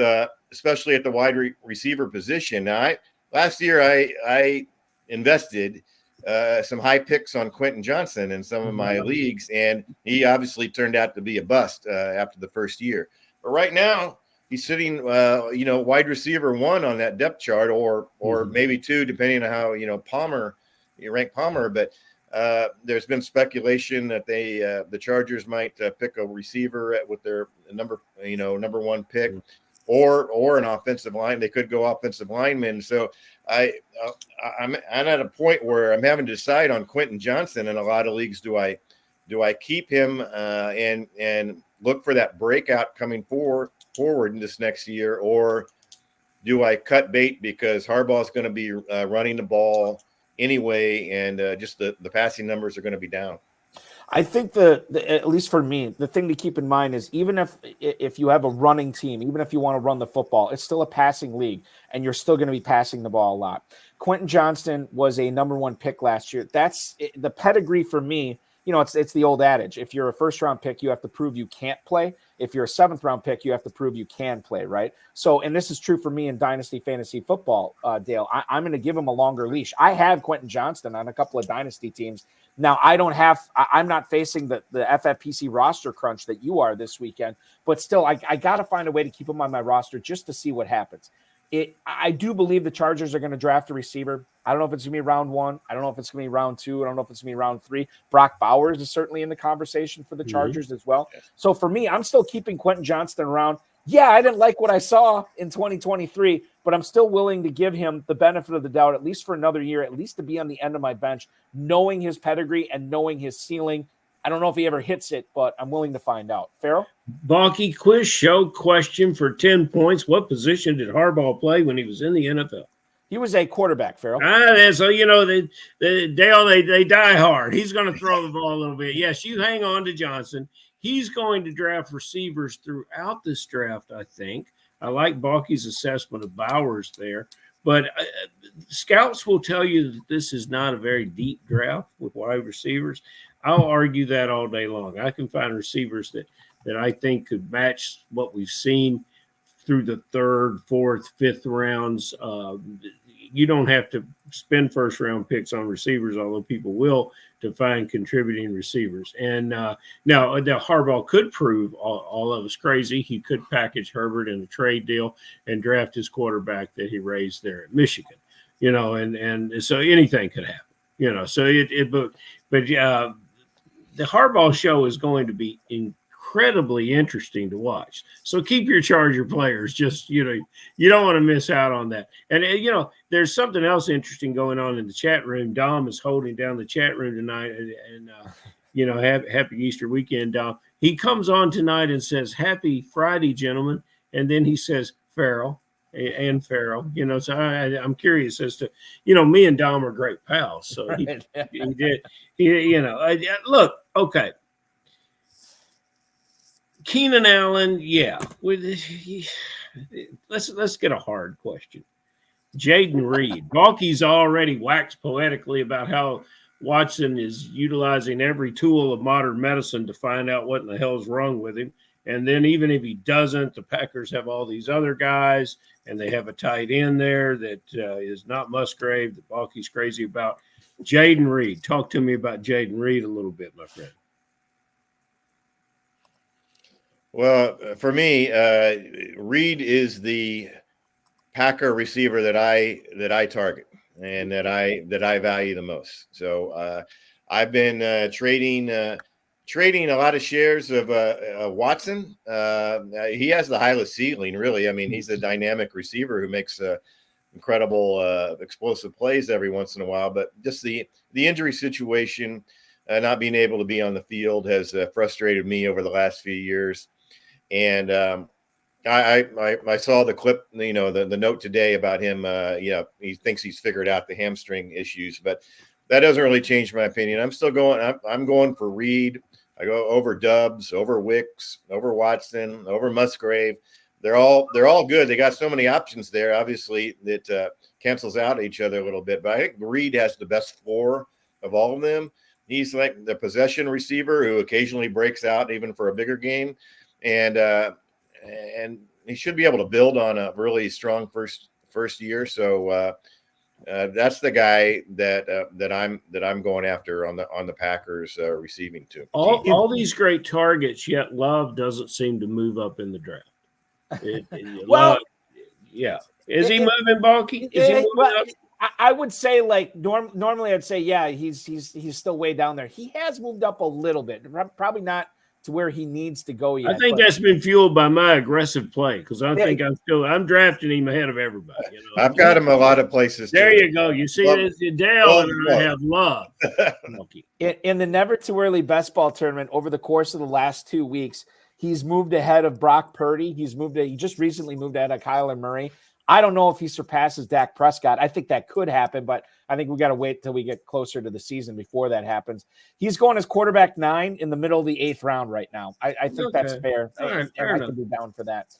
especially at the wide receiver position. Now, last year I invested some high picks on Quentin Johnson in some of my leagues, and he obviously turned out to be a bust after the first year. But right now, he's sitting, wide receiver 1 on that depth chart, or maybe 2, depending on how you rank Palmer. But there's been speculation that the Chargers might pick a receiver with their number 1 pick. Or an offensive line. They could go offensive lineman. So I'm at a point where I'm having to decide on Quentin Johnson in a lot of leagues. Do I keep him and look for that breakout coming forward in this next year, or do I cut bait because Harbaugh is going to be running the ball anyway, and just the passing numbers are going to be down? I think at least for me, the thing to keep in mind is even if you have a running team, even if you want to run the football, it's still a passing league, and you're still going to be passing the ball a lot. Quentin Johnston was a number 1 pick last year. That's the pedigree for me. It's the old adage. If you're a first-round pick, you have to prove you can't play. If you're a 7th-round pick, you have to prove you can play, right? So, and this is true for me in Dynasty Fantasy Football, Dale. I'm going to give him a longer leash. I have Quentin Johnston on a couple of Dynasty teams. Now, I'm not facing the FFPC roster crunch that you are this weekend, but still, I got to find a way to keep him on my roster just to see what happens. I do believe the Chargers are going to draft a receiver. I don't know if it's going to be round 1. I don't know if it's going to be round 2. I don't know if it's going to be round 3. Brock Bowers is certainly in the conversation for the Chargers as well. So for me, I'm still keeping Quentin Johnston around. Yeah, I didn't like what I saw in 2023, but I'm still willing to give him the benefit of the doubt, at least for another year, at least to be on the end of my bench, knowing his pedigree and knowing his ceiling. I don't know if he ever hits it, but I'm willing to find out. Ferrell? Balky quiz show question for 10 points. What position did Harbaugh play when he was in the NFL? He was a quarterback, Ferrell. So, Dale, they die hard. He's going to throw the ball a little bit. Yes, you hang on to Johnson. He's going to draft receivers throughout this draft, I think. I like Balky's assessment of Bowers there. But scouts will tell you that this is not a very deep draft with wide receivers. I'll argue that all day long. I can find receivers that I think could match what we've seen through the 3rd, 4th, 5th rounds. You don't have to spend first-round picks on receivers, although people will, to find contributing receivers. And now the Harbaugh could prove all of us crazy. He could package Herbert in a trade deal and draft his quarterback that he raised there at Michigan. And so anything could happen. So the Harbaugh show is going to be incredibly interesting to watch. So keep your Charger players. Just, you don't want to miss out on that. And, there's something else interesting going on in the chat room. Dom is holding down the chat room tonight. And happy Easter weekend, Dom. He comes on tonight and says, happy Friday, gentlemen. And then he says, Ferrell. And Ferrell, so I'm curious as to, me and Dom are great pals. So he did, look, okay. Keenan Allen, yeah. Let's get a hard question. Jaden Reed. Balky's already waxed poetically about how Watson is utilizing every tool of modern medicine to find out what in the hell's wrong with him. And then even if he doesn't, the Packers have all these other guys, and they have a tight end there that is not Musgrave that Balky's crazy about. Jaden Reed. Talk to me about Jaden Reed a little bit, my friend. Well, for me, Reed is the Packer receiver that I target and that I value the most. So I've been trading a lot of shares of Watson. He has the highest ceiling, really. I mean, he's a dynamic receiver who makes incredible explosive plays every once in a while. But just the injury situation, not being able to be on the field has frustrated me over the last few years. And I saw the clip, the note today about him. He thinks he's figured out the hamstring issues, but that doesn't really change my opinion. I'm still going. I'm going for Reed. I go over Dubs, over Wicks, over Watson, over Musgrave. They're all good. They got so many options there. Obviously, that cancels out each other a little bit. But I think Reed has the best floor of all of them. He's like the possession receiver who occasionally breaks out, even for a bigger game, and he should be able to build on a really strong first year. So that's the guy that I'm going after on the Packers receiving too. All these great targets, yet Love doesn't seem to move up in the draft. Well, yeah, is he moving, Balky? Is he moving up? I would say normally I'd say yeah, he's still way down there. He has moved up a little bit, probably not to where he needs to go yet. I think that's been fueled by my aggressive play because I think I'm drafting him ahead of everybody. I've got him a lot of places. There you go. You see, this Dale and I have Love. In the Never Too Early Best Ball tournament over the course of the last 2 weeks, he's moved ahead of Brock Purdy. He just recently moved ahead of Kyler Murray. I don't know if he surpasses Dak Prescott. I think that could happen, but I think we got to wait till we get closer to the season before that happens. He's going as quarterback 9 in the middle of the 8th round right now. I think that's fair. Right, I could be down for that.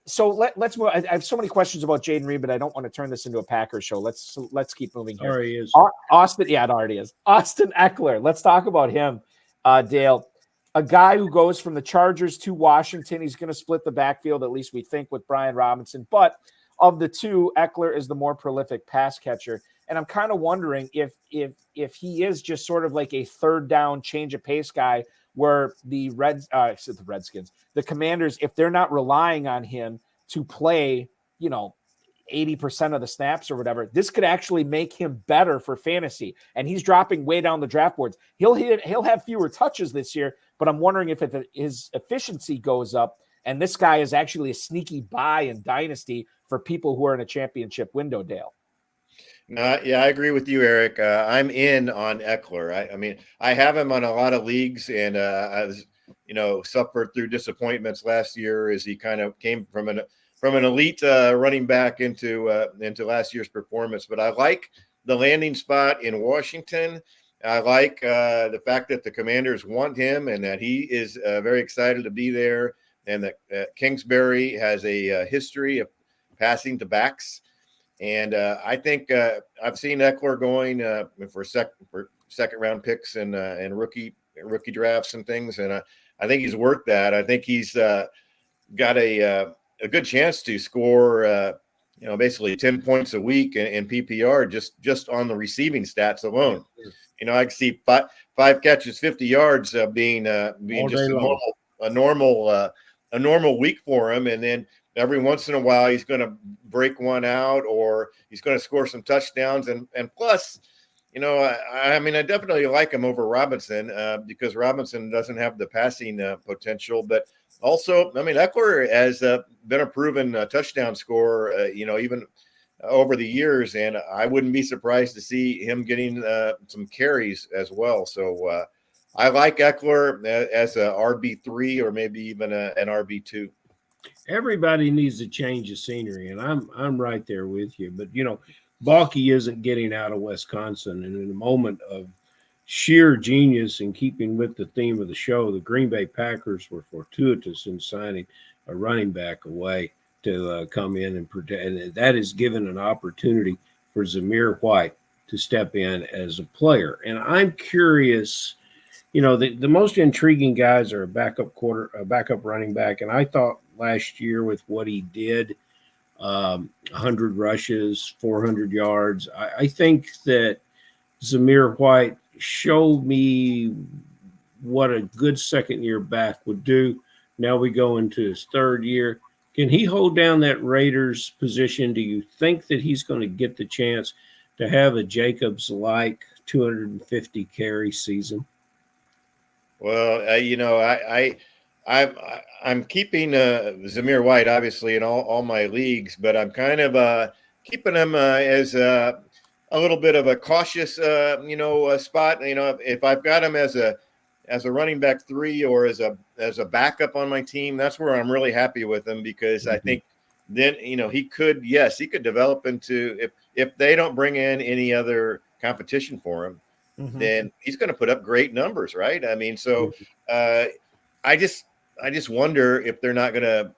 So let's move. I have so many questions about Jaden Reed, but I don't want to turn this into a Packers show. Let's keep moving here. Already is. Austin, yeah, it already is. Austin Eckler. Let's talk about him, Dale. A guy who goes from the Chargers to Washington. He's going to split the backfield, at least we think, with Brian Robinson. But of the two, Eckler is the more prolific pass catcher. And I'm kind of wondering if he is just sort of like a third down change of pace guy where the Commanders, if they're not relying on him to play, 80% of the snaps or whatever, this could actually make him better for fantasy. And he's dropping way down the draft boards. He'll have fewer touches this year, but I'm wondering if his efficiency goes up. And this guy is actually a sneaky buy in Dynasty for people who are in a championship window, Dale. Yeah, I agree with you, Eric. I'm in on Eckler. I mean, I have him on a lot of leagues, and I was, suffered through disappointments last year as he kind of came from an elite running back into last year's performance. But I like the landing spot in Washington. I like the fact that the Commanders want him and that he is very excited to be there, and that Kingsbury has a history of passing to backs. And I think I've seen Eckler going for second round picks and rookie drafts and things, and I think he's worth that. I think he's got a good chance to score, basically 10 points a week in PPR just on the receiving stats alone. I can see five catches, 50 yards being just a normal week for him, and then every once in a while he's going to break one out or he's going to score some touchdowns, and plus, I definitely like him over Robinson because Robinson doesn't have the passing potential, but also, Eckler has been a proven touchdown scorer, even over the years, and I wouldn't be surprised to see him getting some carries as well. So I like Eckler as a RB3 or maybe even an RB2. Everybody needs a change of scenery, and I'm right there with you. But Balky isn't getting out of Wisconsin, and in a moment of sheer genius in keeping with the theme of the show, the Green Bay Packers were fortuitous in signing a running back away to come in and protect, and that is given an opportunity for Zamir White to step in as a player. And I'm curious, the most intriguing guys are a backup running back, and I thought last year with what he did, 100 rushes, 400 yards. I think that Zamir White showed me what a good second-year back would do. Now we go into his third year. Can he hold down that Raiders position? Do you think that he's going to get the chance to have a Jacobs-like 250 carry season? Well, I'm keeping Zamir White obviously in all my leagues, but I'm kind of keeping him as a little bit of a cautious spot. If I've got him as a running back 3 or as a backup on my team, that's where I'm really happy with him, because I think then he could develop into, if they don't bring in any other competition for him, then he's going to put up great numbers, right? I just wonder if they're not going to,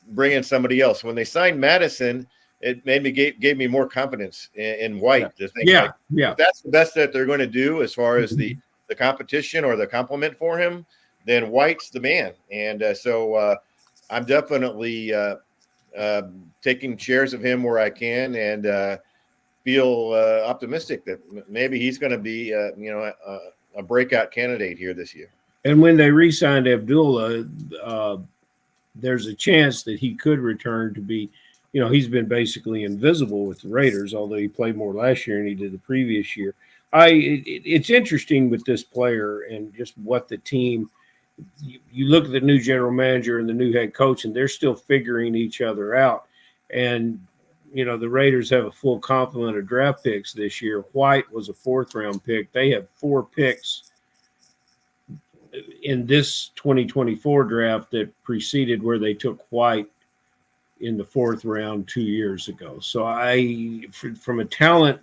bring in somebody else. When they signed Madison, it gave me more confidence in White. To think, if that's the best that they're going to do as far as the competition or the complement for him, then White's the man. And so I'm definitely taking shares of him where I can, and feel optimistic that maybe he's going to be, a breakout candidate here this year. And when they re-signed Abdullah, there's a chance that he could return to be, he's been basically invisible with the Raiders, although he played more last year than he did the previous year. It's interesting with this player and just what the team, you look at the new general manager and the new head coach, and they're still figuring each other out. And, the Raiders have a full complement of draft picks this year. White was a 4th-round pick. They have 4 picks in this 2024 draft that preceded where they took White in the 4th round 2 years ago. So from a talent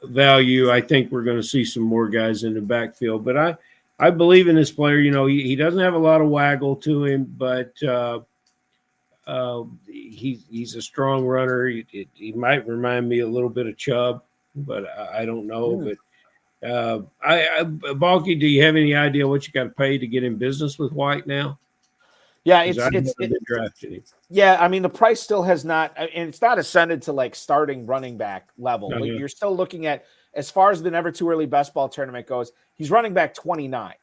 value, I think we're going to see some more guys in the backfield, but I believe in this player. He doesn't have a lot of waggle to him, but he's a strong runner. He might remind me a little bit of Chubb, but I don't know. But Balky, do you have any idea what you got to pay to get in business with White now? Yeah, it's drafted him. Yeah, the price still has not, and it's not ascended to like starting running back level. You're still looking at, as far as the Never Too Early Best Ball tournament goes, he's running back 29.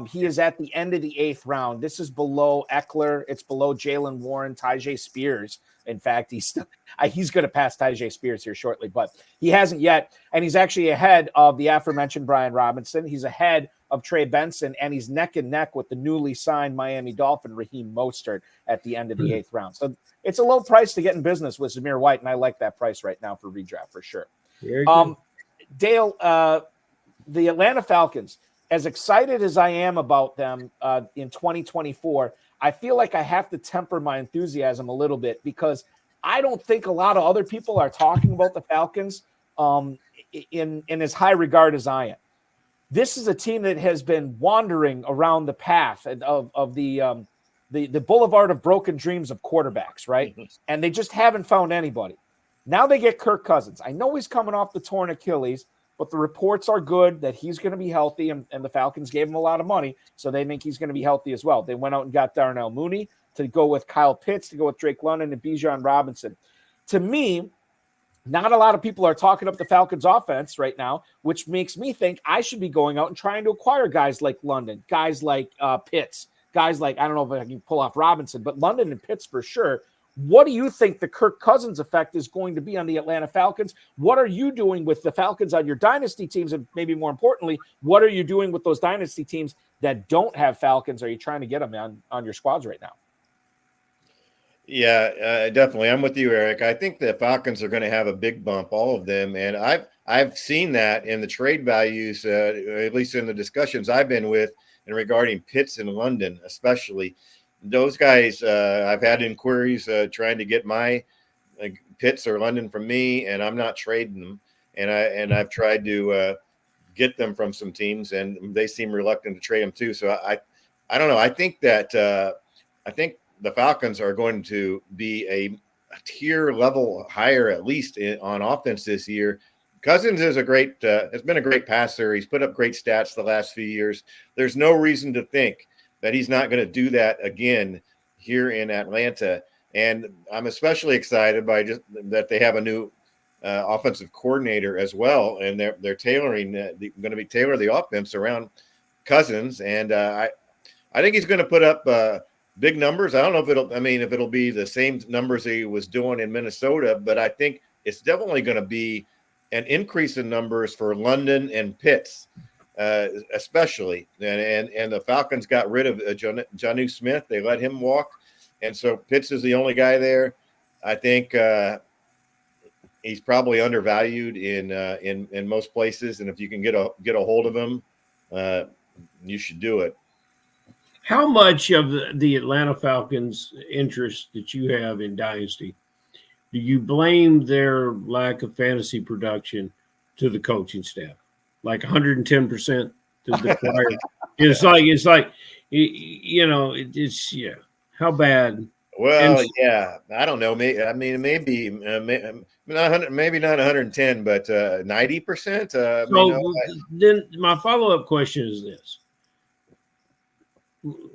He is at the end of the 8th round. This is below Eckler. It's below Jalen Warren, Tyjae Spears. In fact, he's going to pass Tyjae Spears here shortly, but he hasn't yet. And he's actually ahead of the aforementioned Brian Robinson. He's ahead of Trey Benson, and he's neck and neck with the newly signed Miami Dolphin, Raheem Mostert, at the end of the 8th round. So it's a low price to get in business with Zamir White, and I like that price right now for redraft for sure. Dale, the Atlanta Falcons, as excited as I am about them in 2024, I feel like I have to temper my enthusiasm a little bit because I don't think a lot of other people are talking about the Falcons in as high regard as I am. This is a team that has been wandering around the path of the boulevard of broken dreams of quarterbacks, right? And they just haven't found anybody. Now they get Kirk Cousins. I know he's coming off the torn Achilles, but the reports are good that he's going to be healthy, and the Falcons gave him a lot of money, so they think he's going to be healthy as well. They went out and got Darnell Mooney to go with Kyle Pitts, to go with Drake London and Bijan Robinson. To me, not a lot of people are talking up the Falcons offense right now, which makes me think I should be going out and trying to acquire guys like London, guys like Pitts, guys like, I don't know if I can pull off Robinson, but London and Pitts for sure. What do you think the Kirk Cousins effect is going to be on the Atlanta Falcons? What are you doing with the Falcons on your dynasty teams? And maybe more importantly, what are you doing with those dynasty teams that don't have Falcons? Are you trying to get them on your squads right now? Yeah, definitely. I'm with you, Eric. I think the Falcons are going to have a big bump, all of them. And I've seen that in the trade values, at least in the discussions I've been with and regarding Pitts and London, especially. Those guys, I've had inquiries trying to get my Pitts or London from me, and I'm not trading them. And I've tried to get them from some teams, and they seem reluctant to trade them too. So I don't know. I think that the Falcons are going to be a tier level higher, at least on offense this year. Cousins is has been a great passer. He's put up great stats the last few years. There's no reason to think that he's not going to do that again here in Atlanta. And I'm especially excited by just that they have a new offensive coordinator as well. And they're tailoring, going to be tailor the offense around Cousins. And I think he's going to put up big numbers. I don't know if it'll be the same numbers he was doing in Minnesota, but I think it's definitely going to be an increase in numbers for London and Pitts. Especially, and the Falcons got rid of Jonnu Smith. They let him walk, and so Pitts is the only guy there. I think he's probably undervalued in most places, and if you can get a hold of him, you should do it. How much of the Atlanta Falcons' interest that you have in Dynasty do you blame their lack of fantasy production to the coaching staff? Like 110% to the player. It's like, yeah. How bad? Well, yeah, I don't know. Maybe not 100, maybe not 110, but 90%. Then my follow-up question is this: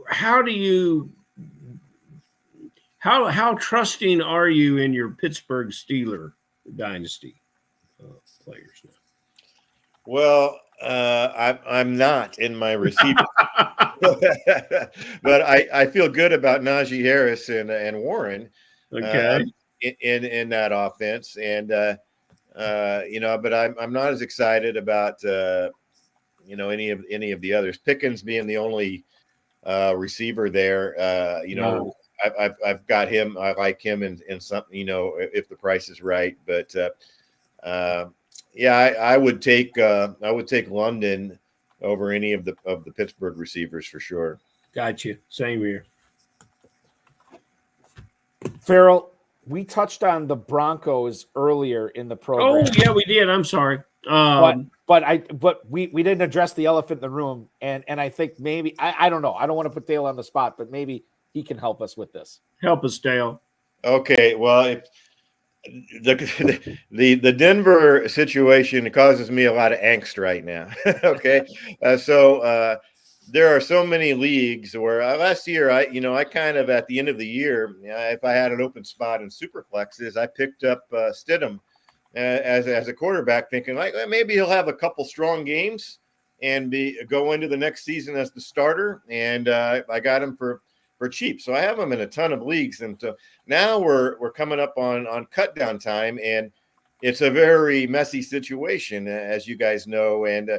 how trusting are you in your Pittsburgh Steelers dynasty players now? Well, I'm not in my receiver, but I feel good about Najee Harris and Warren, okay, in that offense, and but I'm not as excited about any of the others. Pickens being the only receiver there, No. I've got him. I like him in something, if the price is right, but. Yeah, I would take London over any of the Pittsburgh receivers for sure. Gotcha. Same here. Ferrell, we touched on the Broncos earlier in the program. Oh yeah, we did. I'm sorry. But we didn't address the elephant in the room, and I think maybe I don't know. I don't want to put Dale on the spot, but maybe he can help us with this. Help us, Dale. Okay. Well, the Denver situation causes me a lot of angst right now. Okay, so there are so many leagues where last year I kind of at the end of the year, if I had an open spot in Superflexes, I picked up Stidham as a quarterback, thinking like maybe he'll have a couple strong games and go into the next season as the starter. And I got him for cheap. So I have him in a ton of leagues. And so now we're coming up on cut down time, and it's a very messy situation, as you guys know. And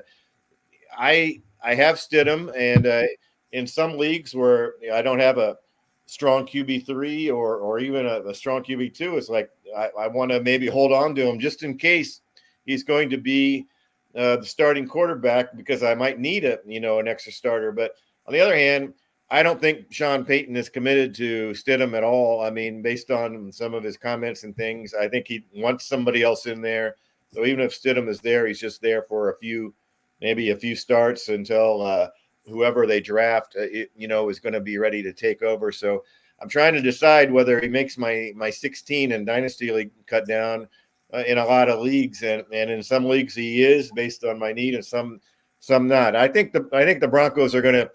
I have Stidham, and in some leagues where I don't have a strong QB3 or even a strong QB2, it's like I want to maybe hold on to him just in case he's going to be the starting quarterback, because I might need an extra starter. But on the other hand, I don't think Sean Payton is committed to Stidham at all. I mean, based on some of his comments and things, I think he wants somebody else in there. So even if Stidham is there, he's just there for maybe a few starts until whoever they draft, is going to be ready to take over. So I'm trying to decide whether he makes my 16 and Dynasty League cut down in a lot of leagues, and in some leagues he is based on my need, and some not. I think the Broncos are going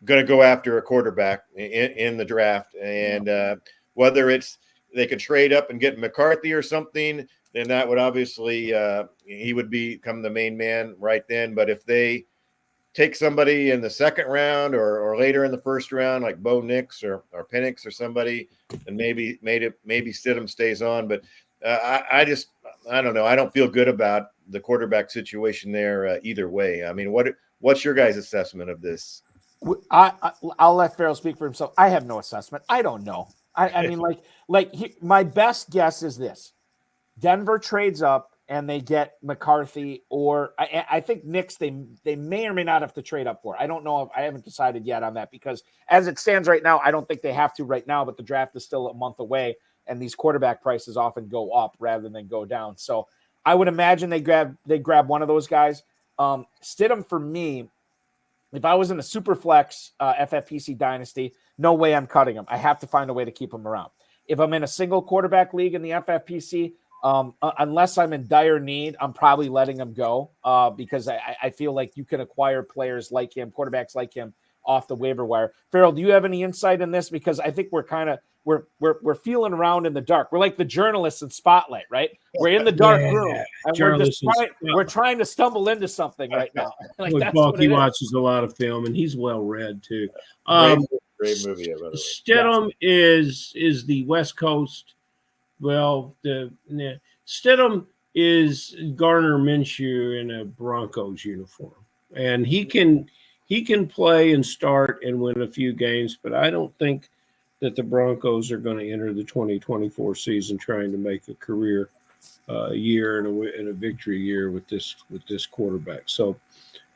to go after a quarterback in the draft, and whether it's they could trade up and get McCarthy or something, then that would obviously he would become the main man right then. But if they take somebody in the second round or later in the first round, like Bo Nix or Penix or somebody, and maybe Stidham stays on. But I don't know. I don't feel good about the quarterback situation there either way. I mean, what's your guys' assessment of this? I'll let Ferrell speak for himself. I have no assessment. I don't know. I mean, my best guess is this: Denver trades up and they get McCarthy, or I think Knicks they may or may not have to trade up for. I don't know. I haven't decided yet on that, because as it stands right now, I don't think they have to right now, but the draft is still a month away, and these quarterback prices often go up rather than go down. So I would imagine they grab one of those guys. Stidham, for me, if I was in a super flex FFPC Dynasty, no way I'm cutting him. I have to find a way to keep him around. If I'm in a single quarterback league in the FFPC, unless I'm in dire need, I'm probably letting him go because I feel like you can acquire players like him, quarterbacks like him, off the waiver wire. Ferrell, do you have any insight in this? Because I think we're feeling around in the dark. We're like the journalists in Spotlight, right? We're in the dark room, and we're trying to stumble into something right now. Balky watches a lot of film, and he's well read too. Great movie, by the way. Stidham is the West Coast. Well, Stidham is Gardner Minshew in a Broncos uniform, and he can play and start and win a few games, but I don't think that the Broncos are going to enter the 2024 season trying to make a career year and a victory year with this quarterback. So,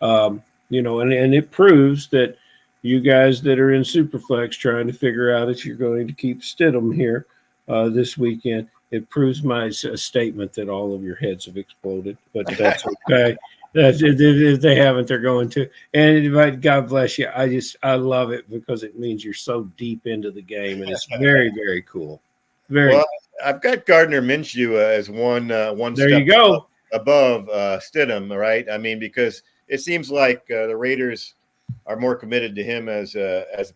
and it proves that you guys that are in Superflex trying to figure out if you're going to keep Stidham here this weekend, it proves my statement that all of your heads have exploded, but that's okay. If they haven't, they're going to. And God bless you. I love it because it means you're so deep into the game, and it's very, very cool. Well, I've got Gardner Minshew as one there step you go. above Stidham, right? I mean, because it seems like the Raiders are more committed to him as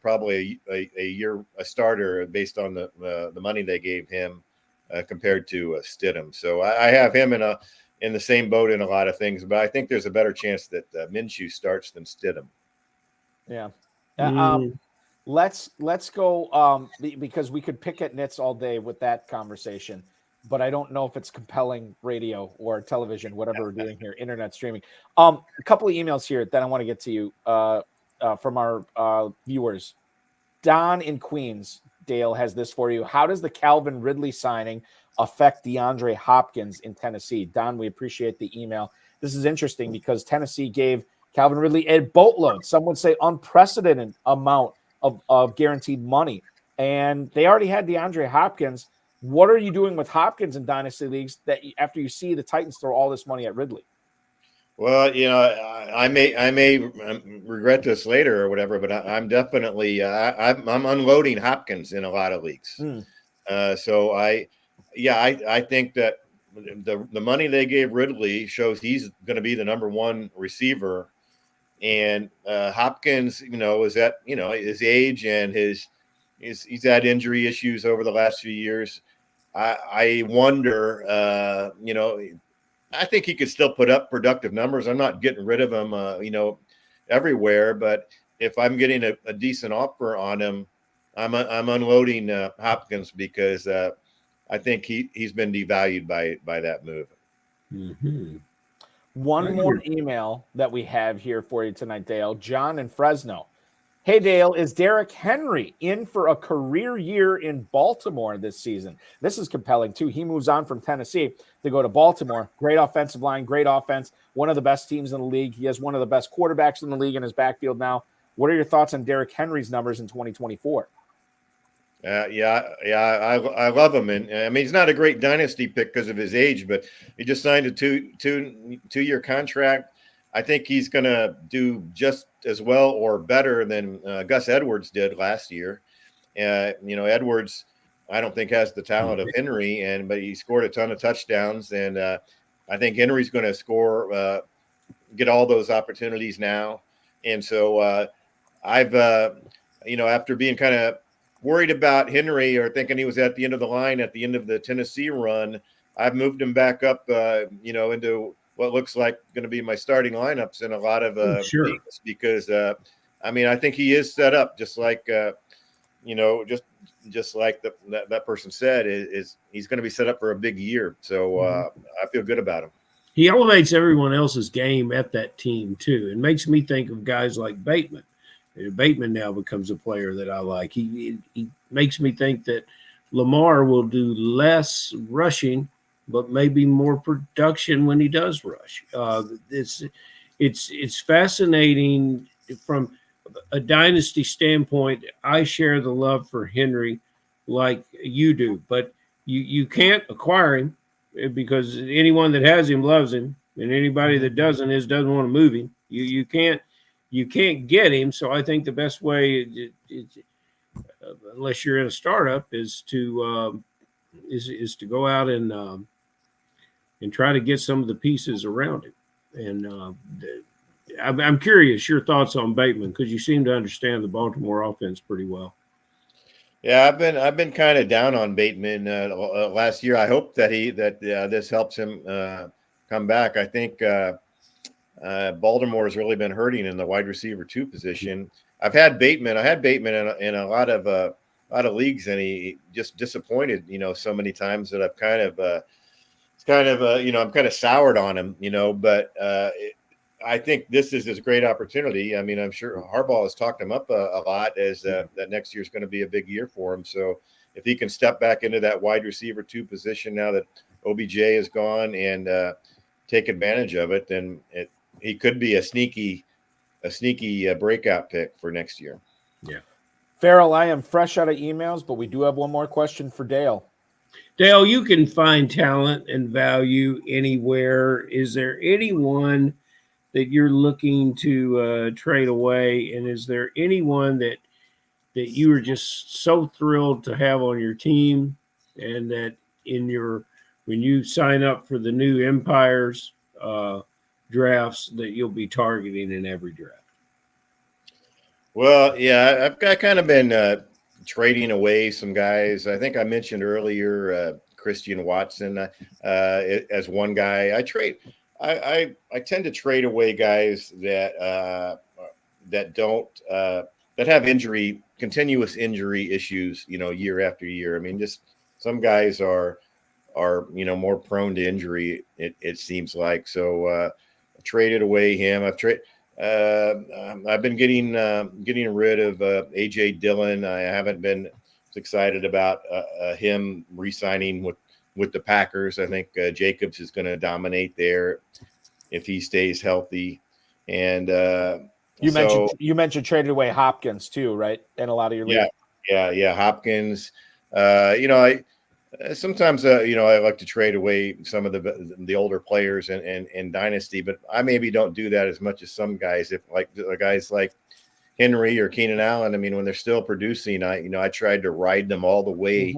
probably a starter based on the money they gave him compared to Stidham. So I have him in the same boat in a lot of things, but I think there's a better chance that Minshew starts than Stidham. Yeah. Let's go because we could pick at nits all day with that conversation, but I don't know if it's compelling radio or television, whatever we're doing here, internet streaming. A couple of emails here that I want to get to you from our viewers. Don in Queens, Dale, has this for you. How does the Calvin Ridley signing affect DeAndre Hopkins in Tennessee? Don, we appreciate the email. This is interesting because Tennessee gave Calvin Ridley a boatload, some would say unprecedented amount of guaranteed money. And they already had DeAndre Hopkins. What are you doing with Hopkins in dynasty leagues that after you see the Titans throw all this money at Ridley? Well, I may regret this later or whatever, but I'm definitely I'm unloading Hopkins in a lot of leagues. So I think that the money they gave Ridley shows he's going to be the number one receiver, and Hopkins, is at his age and he's had injury issues over the last few years. I wonder, I think he could still put up productive numbers. I'm not getting rid of him, everywhere. But if I'm getting a decent offer on him, I'm unloading Hopkins because I think he's been devalued by that move. Mm-hmm. One more email that we have here for you tonight, Dale. John in Fresno. Hey, Dale, is Derrick Henry in for a career year in Baltimore this season? This is compelling, too. He moves on from Tennessee to go to Baltimore. Great offensive line, great offense, one of the best teams in the league. He has one of the best quarterbacks in the league in his backfield now. What are your thoughts on Derrick Henry's numbers in 2024? I love him, and I mean he's not a great dynasty pick because of his age, but he just signed a two-year contract. I think he's going to do just as well or better than Gus Edwards did last year. Edwards, I don't think has the talent of Henry, but he scored a ton of touchdowns, and I think Henry's going to score, get all those opportunities now, and so I've after being kind of worried about Henry or thinking he was at the end of the line at the end of the Tennessee run, I've moved him back up, into what looks like going to be my starting lineups in a lot of leagues because, I think he is set up just like, just like that person said, is he's going to be set up for a big year. So I feel good about him. He elevates everyone else's game at that team too. It makes me think of guys like Bateman. Bateman now becomes a player that I like. He makes me think that Lamar will do less rushing, but maybe more production when he does rush. It's fascinating from a dynasty standpoint. I share the love for Henry like you do, but you can't acquire him because anyone that has him loves him, and anybody that doesn't want to move him. You can't get him. So I think the best way, unless you're in a startup, is to go out and try to get some of the pieces around him. And I'm curious your thoughts on Bateman because you seem to understand the Baltimore offense pretty well. Yeah, I've been kind of down on Bateman last year. I hope that this helps him come back. I think Baltimore has really been hurting in the wide receiver 2 position. I had Bateman in a lot of leagues, and he just disappointed. So many times that I've I'm kind of soured on him. But I think this is his great opportunity. I mean, I'm sure Harbaugh has talked him up a lot as that next year is going to be a big year for him. So if he can step back into that wide receiver 2 position now that OBJ is gone and take advantage of it, then he could be a sneaky breakout pick for next year. Yeah. Ferrell, I am fresh out of emails, but we do have one more question for Dale. Dale, you can find talent and value anywhere. Is there anyone that you're looking to trade away? And is there anyone that you are just so thrilled to have on your team and that when you sign up for the new Empires drafts that you'll be targeting in every draft? Well, yeah, I've kind of been trading away some guys. I think I mentioned earlier Christian Watson as one guy. I tend to trade away guys that have continuous injury issues, year after year. I mean, just some guys are more prone to injury. It seems like. So I traded away him. I've been getting rid of AJ Dillon. I haven't been excited about him re-signing with the Packers. I think Jacobs is going to dominate there if he stays healthy. And you mentioned traded away Hopkins too, right? In a lot of your leagues. Yeah, Hopkins. Sometimes I like to trade away some of the older players in Dynasty, but I maybe don't do that as much as some guys. If like guys like Henry or Keenan Allen, I mean, when they're still producing, I tried to ride them all the way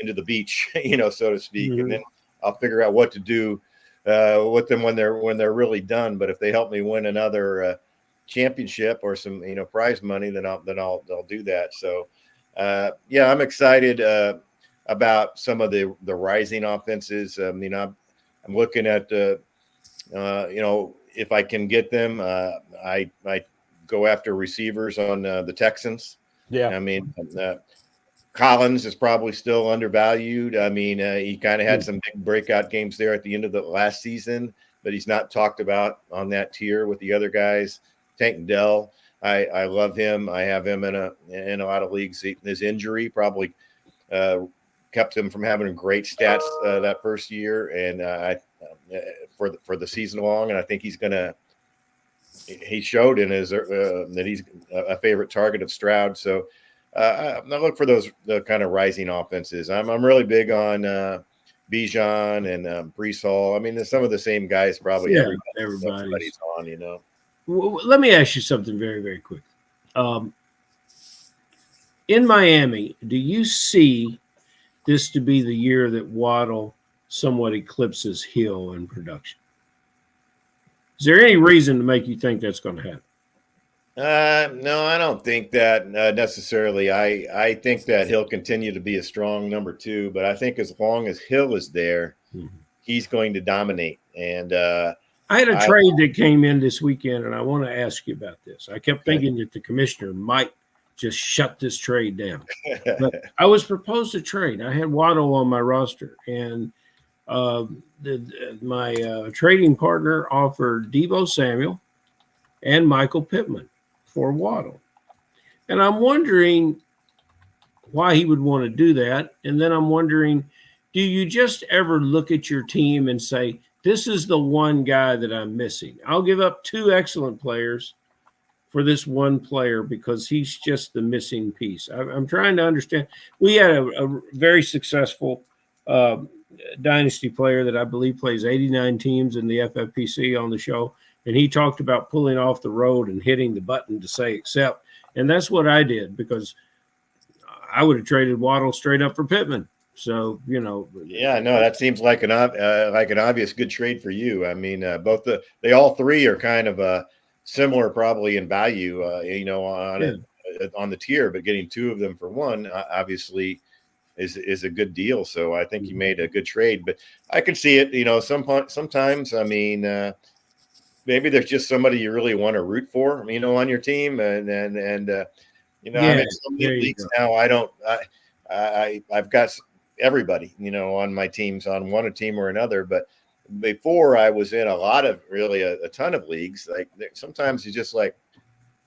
into the beach, so to speak, and then I'll figure out what to do with them when they're really done. But if they help me win another championship or some prize money, then I'll do that. So I'm excited about some of the rising offenses. I'm looking at if I can get them, I go after receivers on the Texans. Yeah. I mean, Collins is probably still undervalued. I mean, he kind of had some big breakout games there at the end of the last season, but he's not talked about on that tier with the other guys. Tank Dell, I love him. I have him in a lot of leagues. His injury probably kept him from having great stats that first year, and for the season long. And I think he showed in his that he's a favorite target of Stroud. So I look for the kind of rising offenses. I'm really big on Bijan and Brees Hall. I mean, there's some of the same guys probably everybody's on. Well, let me ask you something very, very quick. In Miami, do you see this to be the year that Waddle somewhat eclipses Hill in production? Is there any reason to make you think that's going to happen? No, I don't think that necessarily. I think that he'll continue to be a strong number 2, but I think as long as Hill is there, he's going to dominate. And I had a trade that came in this weekend, and I want to ask you about this. I kept thinking that the commissioner might just shut this trade down. But I was proposed a trade. I had Waddle on my roster, and my trading partner offered Deebo Samuel and Michael Pittman for Waddle. And I'm wondering why he would want to do that. And then I'm wondering, do you just ever look at your team and say, this is the one guy that I'm missing? I'll give up 2 excellent players for this one player because he's just the missing piece. I'm trying to understand. We had a very successful dynasty player that I believe plays 89 teams in the FFPC on the show. And he talked about pulling off the road and hitting the button to say accept. And that's what I did because I would have traded Waddle straight up for Pittman. So, Yeah, no, that seems like an obvious good trade for you. I mean, they all 3 are kind of similar probably in value, on the tier, but getting 2 of them for 1 obviously is a good deal. So I think you made a good trade, but I can see it, sometimes, I mean, maybe there's just somebody you really want to root for, on your team. And I'm in some leagues now. I've got everybody, on my teams on one team or another. But before I was in a lot of a ton of leagues, like sometimes you just like,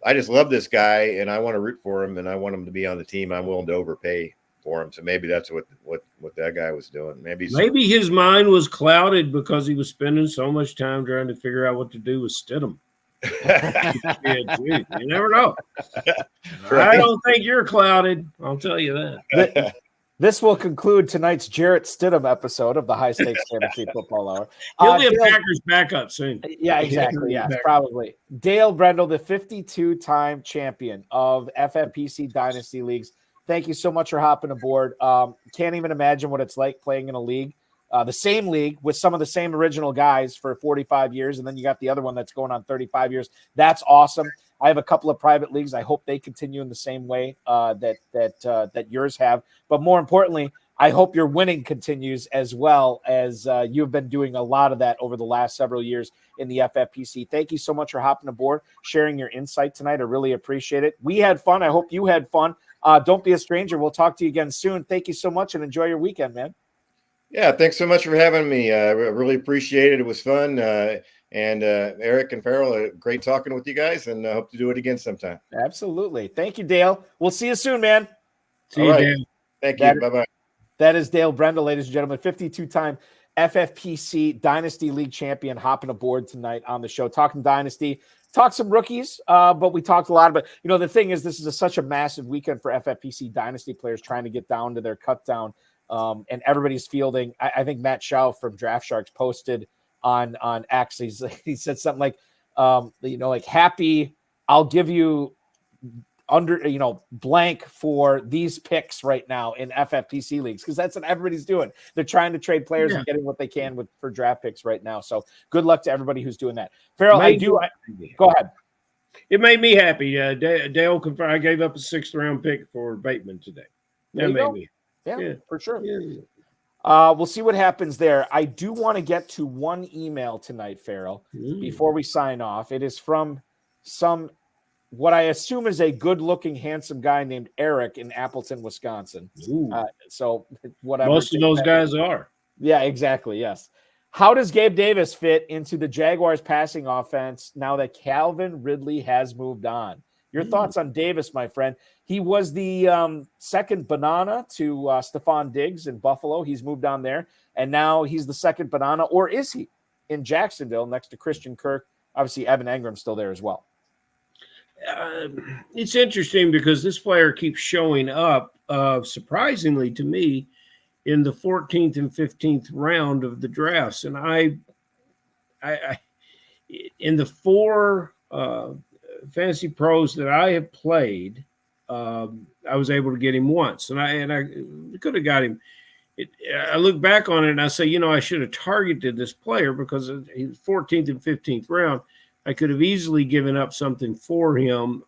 I just love this guy and I want to root for him and I want him to be on the team. I'm willing to overpay for him. So maybe that's what that guy was doing. Maybe his mind was clouded because he was spending so much time trying to figure out what to do with Stidham. You never know. Right. I don't think you're clouded. I'll tell you that. This will conclude tonight's Jarrett Stidham episode of the High Stakes Fantasy Football Hour. He'll be a Packers backup soon. Yeah, exactly. Yeah, probably. Dale Brendel, the 52-time champion of FFPC Dynasty Leagues. Thank you so much for hopping aboard. Can't even imagine what it's like playing in a league, the same league with some of the same original guys for 45 years. And then you got the other one that's going on 35 years. That's awesome. I have a couple of private leagues. I hope they continue in the same way that yours have. But more importantly, I hope your winning continues as well, as you've been doing a lot of that over the last several years in the FFPC. Thank you so much for hopping aboard, sharing your insight tonight. I really appreciate it. We had fun. I hope you had fun. Don't be a stranger. We'll talk to you again soon. Thank you so much and enjoy your weekend, man. Yeah, thanks so much for having me. I really appreciate it. It was fun. And Eric and Ferrell, great talking with you guys, and I hope to do it again sometime. Absolutely. Thank you, Dale. We'll see you soon, man. See you, Dale. Thank you. Bye-bye. That is Dale Brendel, ladies and gentlemen, 52-time FFPC Dynasty League champion, hopping aboard tonight on the show, talking Dynasty, talk some rookies, but we talked a lot about, the thing is, this is such a massive weekend for FFPC Dynasty players trying to get down to their cut down, and everybody's fielding. I think Matt Shaw from Draft Sharks posted on X. He said something like, happy, I'll give you blank for these picks right now in FFPC leagues, because that's what everybody's doing. They're trying to trade players and getting what they can for draft picks right now. So good luck to everybody who's doing that. Ferrell, go ahead. It made me happy. Dale confirmed I gave up a 6th round pick for Bateman today. That made me. Yeah, for sure. Yeah. We'll see what happens there. I do want to get to one email tonight, Ferrell, before we sign off. It is from what I assume is a good-looking, handsome guy named Eric in Appleton, Wisconsin. So whatever. Most of those guys are. Yeah, exactly. Yes. How does Gabe Davis fit into the Jaguars passing offense now that Calvin Ridley has moved on? Your thoughts on Davis, my friend? He was the second banana to Stephon Diggs in Buffalo. He's moved on there, and now he's the second banana, or is he, in Jacksonville next to Christian Kirk? Obviously, Evan Engram's still there as well. It's interesting because this player keeps showing up, surprisingly to me, in the 14th and 15th round of the drafts. And I in the four fantasy pros that I have played, I was able to get him once, and I could have got him. I look back on it and I say, I should have targeted this player because he's 14th and 15th round. I could have easily given up something for him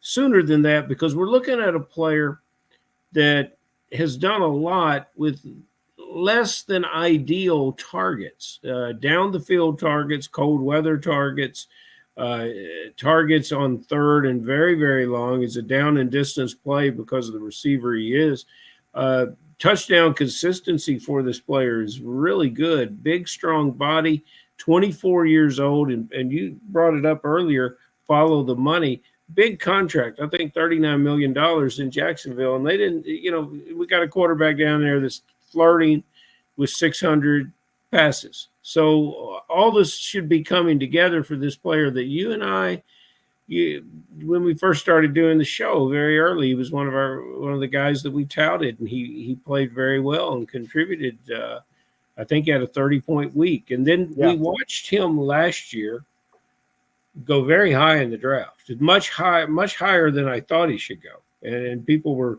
sooner than that, because we're looking at a player that has done a lot with less than ideal targets, down the field targets, cold weather targets, targets on third and very, very long. Is a down and distance play because of the receiver he is. Touchdown consistency for this player is really good. Big, strong body, 24 years old. And you brought it up earlier, follow the money. Big contract, I think $39 million in Jacksonville. And they didn't, we got a quarterback down there that's flirting with 600 passes. So all this should be coming together for this player that you and I, when we first started doing the show very early, he was one of the guys that we touted, and he played very well and contributed. I think he had a 30-point week. And then we watched him last year go very high in the draft, much higher than I thought he should go. And people were,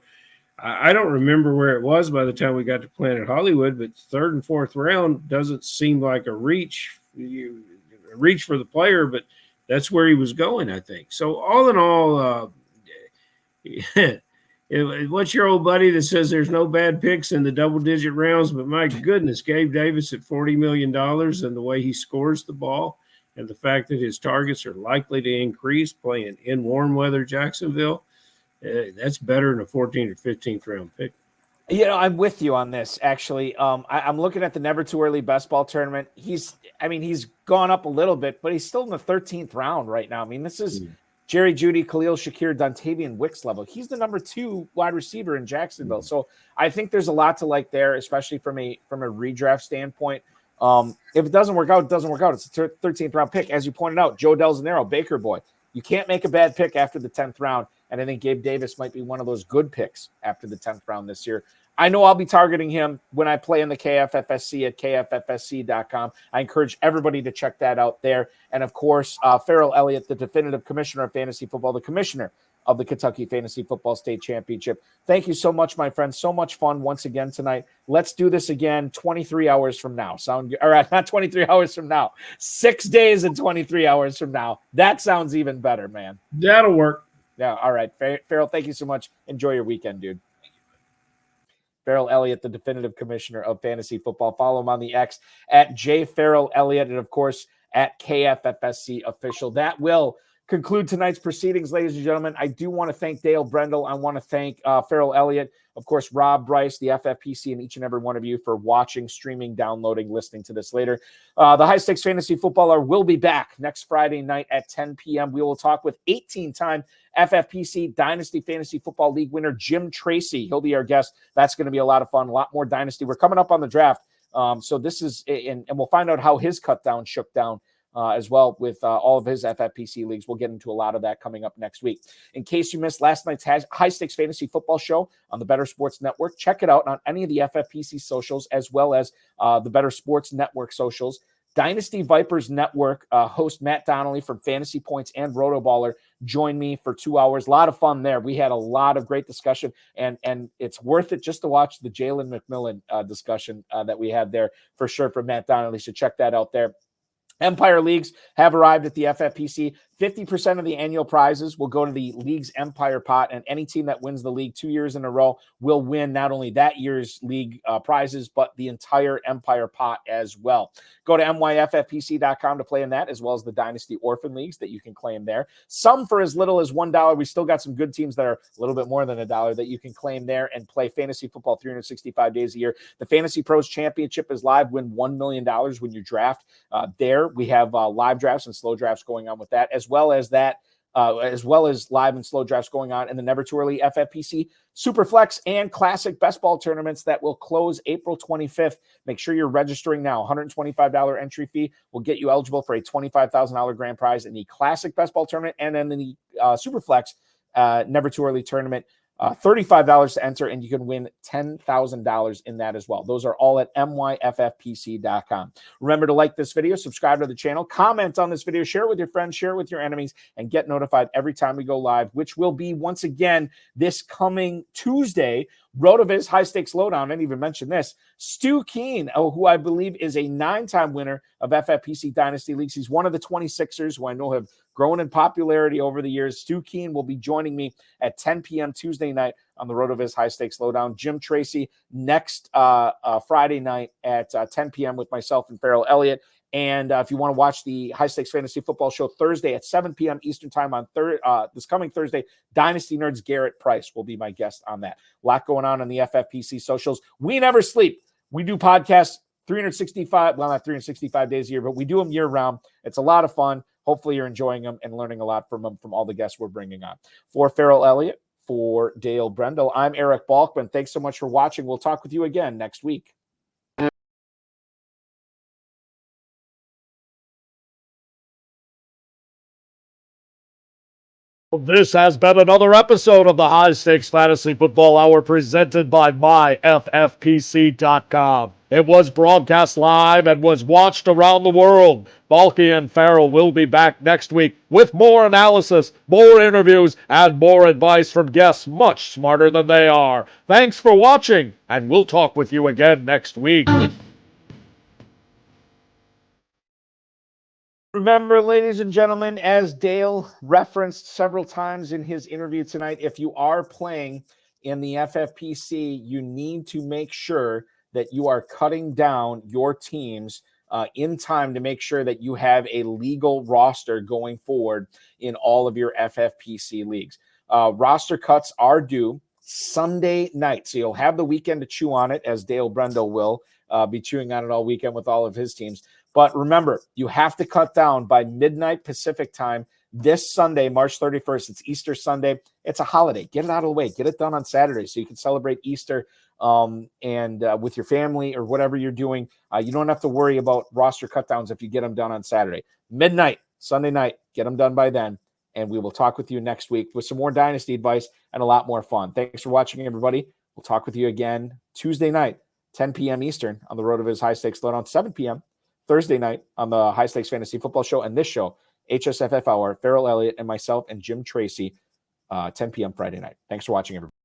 I don't remember where it was by the time we got to Planet Hollywood, but third and fourth round doesn't seem like a reach for the player, but that's where he was going, I think. So all in all, what's your old buddy that says there's no bad picks in the double-digit rounds? But my goodness, Gabe Davis at $40 million, and the way he scores the ball, and the fact that his targets are likely to increase playing in warm weather Jacksonville, that's better than a 14th or 15th round pick. I'm with you on this, actually. I'm looking at the Never Too Early Best Ball tournament. He's gone up a little bit, but he's still in the 13th round right now. I mean, this is Jerry Jeudy, Khalil Shakir, Dontavian Wicks level. He's the number 2 wide receiver in Jacksonville. So I think there's a lot to like there, especially from a redraft standpoint. If it doesn't work out, it doesn't work out. It's a 13th round pick. As you pointed out, Joe Del Zanero, Baker boy. You can't make a bad pick after the 10th round. And I think Gabe Davis might be one of those good picks after the 10th round this year. I know I'll be targeting him when I play in the KFFSC at kffsc.com. I encourage everybody to check that out there. And, of course, Ferrell Elliott, the definitive commissioner of fantasy football, the commissioner of the Kentucky Fantasy Football State Championship. Thank you so much, my friend. So much fun once again tonight. Let's do this again 23 hours from now. Sound all right? Not 23 hours from now. 6 days and 23 hours from now. That sounds even better, man. That'll work. Yeah, all right. Ferrell, thank you so much. Enjoy your weekend, dude. Ferrell Elliott, the definitive commissioner of fantasy football. Follow him on the X at jferrellelliott and, of course, at KFFSC official. That will conclude tonight's proceedings, ladies and gentlemen. I do want to thank Dale Brendel. I want to thank Ferrell Elliott, of course, Rob Bryce, the FFPC, and each and every one of you for watching, streaming, downloading, listening to this later. The High Stakes Fantasy Football Hour will be back next Friday night at 10 p.m. We will talk with 18-time FFPC Dynasty Fantasy Football League winner Jim Tracy. He'll be our guest. That's going to be a lot of fun, a lot more Dynasty. We're coming up on the draft. So this is, and we'll find out how his cut down shook down as well with all of his FFPC leagues. We'll get into a lot of that coming up next week. In case you missed last night's High Stakes Fantasy Football Show on the Better Sports Network, check it out on any of the FFPC socials as well as the Better Sports Network socials. Dynasty Vipers Network host Matt Donnelly from Fantasy Points and Rotoballer joined me for 2 hours. A lot of fun there. We had a lot of great discussion, and it's worth it just to watch the Jalen McMillan discussion that we had there for sure from Matt Donnelly. So check that out there. Empire Leagues have arrived at the FFPC. 50% of the annual prizes will go to the league's Empire pot, and any team that wins the league 2 years in a row will win not only that year's league prizes, but the entire Empire pot as well. Go to myffpc.com to play in that, as well as the Dynasty Orphan Leagues that you can claim there. Some for as little as $1. We still got some good teams that are a little bit more than $1 that you can claim there and play fantasy football 365 days a year. The Fantasy Pros Championship is live. Win $1 million when you draft. There we have live drafts and slow drafts going on with that, as well as live and slow drafts going on in the Never Too Early FFPC Superflex and Classic Best Ball tournaments that will close April 25th. Make sure you're registering now. $125 entry fee will get you eligible for a $25,000 grand prize in the Classic Best Ball tournament, and then the Superflex Never Too Early tournament. $35 to enter, and you can win $10,000 in that as well. Those are all at myffpc.com. Remember to like this video, subscribe to the channel, comment on this video, share it with your friends, share it with your enemies, and get notified every time we go live, which will be once again this coming Tuesday. RotoViz High Stakes Lowdown. I didn't even mention this. Stu Keen, who I believe is a 9-time winner of FFPC Dynasty Leagues. He's one of the 26ers who I know have grown in popularity over the years. Stu Keen will be joining me at 10 p.m. Tuesday night on the RotoViz High Stakes Lowdown. Jim Tracy next Friday night at 10 p.m. with myself and Ferrell Elliott. And if you want to watch the High Stakes Fantasy Football Show Thursday at 7 p.m. Eastern Time on this coming Thursday, Dynasty Nerds Garrett Price will be my guest on that. A lot going on the FFPC socials. We never sleep. We do podcasts 365, well, not 365 days a year, but we do them year round. It's a lot of fun. Hopefully you're enjoying them and learning a lot from them, from all the guests we're bringing on. For Ferrell Elliott, for Dale Brendel, I'm Eric Balkman. Thanks so much for watching. We'll talk with you again next week. This has been another episode of the High Stakes Fantasy Football Hour presented by myffpc.com. It was broadcast live and was watched around the world. Balky and Ferrell will be back next week with more analysis, more interviews, and more advice from guests much smarter than they are. Thanks for watching, and we'll talk with you again next week. Remember, ladies and gentlemen, as Dale referenced several times in his interview tonight, if you are playing in the FFPC, you need to make sure that you are cutting down your teams in time to make sure that you have a legal roster going forward in all of your FFPC leagues. Roster cuts are due Sunday night, so you'll have the weekend to chew on it, as Dale Brendel will be chewing on it all weekend with all of his teams. But remember, you have to cut down by midnight Pacific time this Sunday, March 31st. It's Easter Sunday. It's a holiday. Get it out of the way. Get it done on Saturday so you can celebrate Easter and with your family or whatever you're doing. You don't have to worry about roster cutdowns if you get them done on Saturday. Midnight, Sunday night, get them done by then. And we will talk with you next week with some more Dynasty advice and a lot more fun. Thanks for watching, everybody. We'll talk with you again Tuesday night, 10 p.m. Eastern on the RotoViz High Stakes Lowdown, 7 p.m. Thursday night on the High Stakes Fantasy Football Show, and this show, HSFF Hour, Ferrell Elliott and myself and Jim Tracy, 10 p.m. Friday night. Thanks for watching, everybody.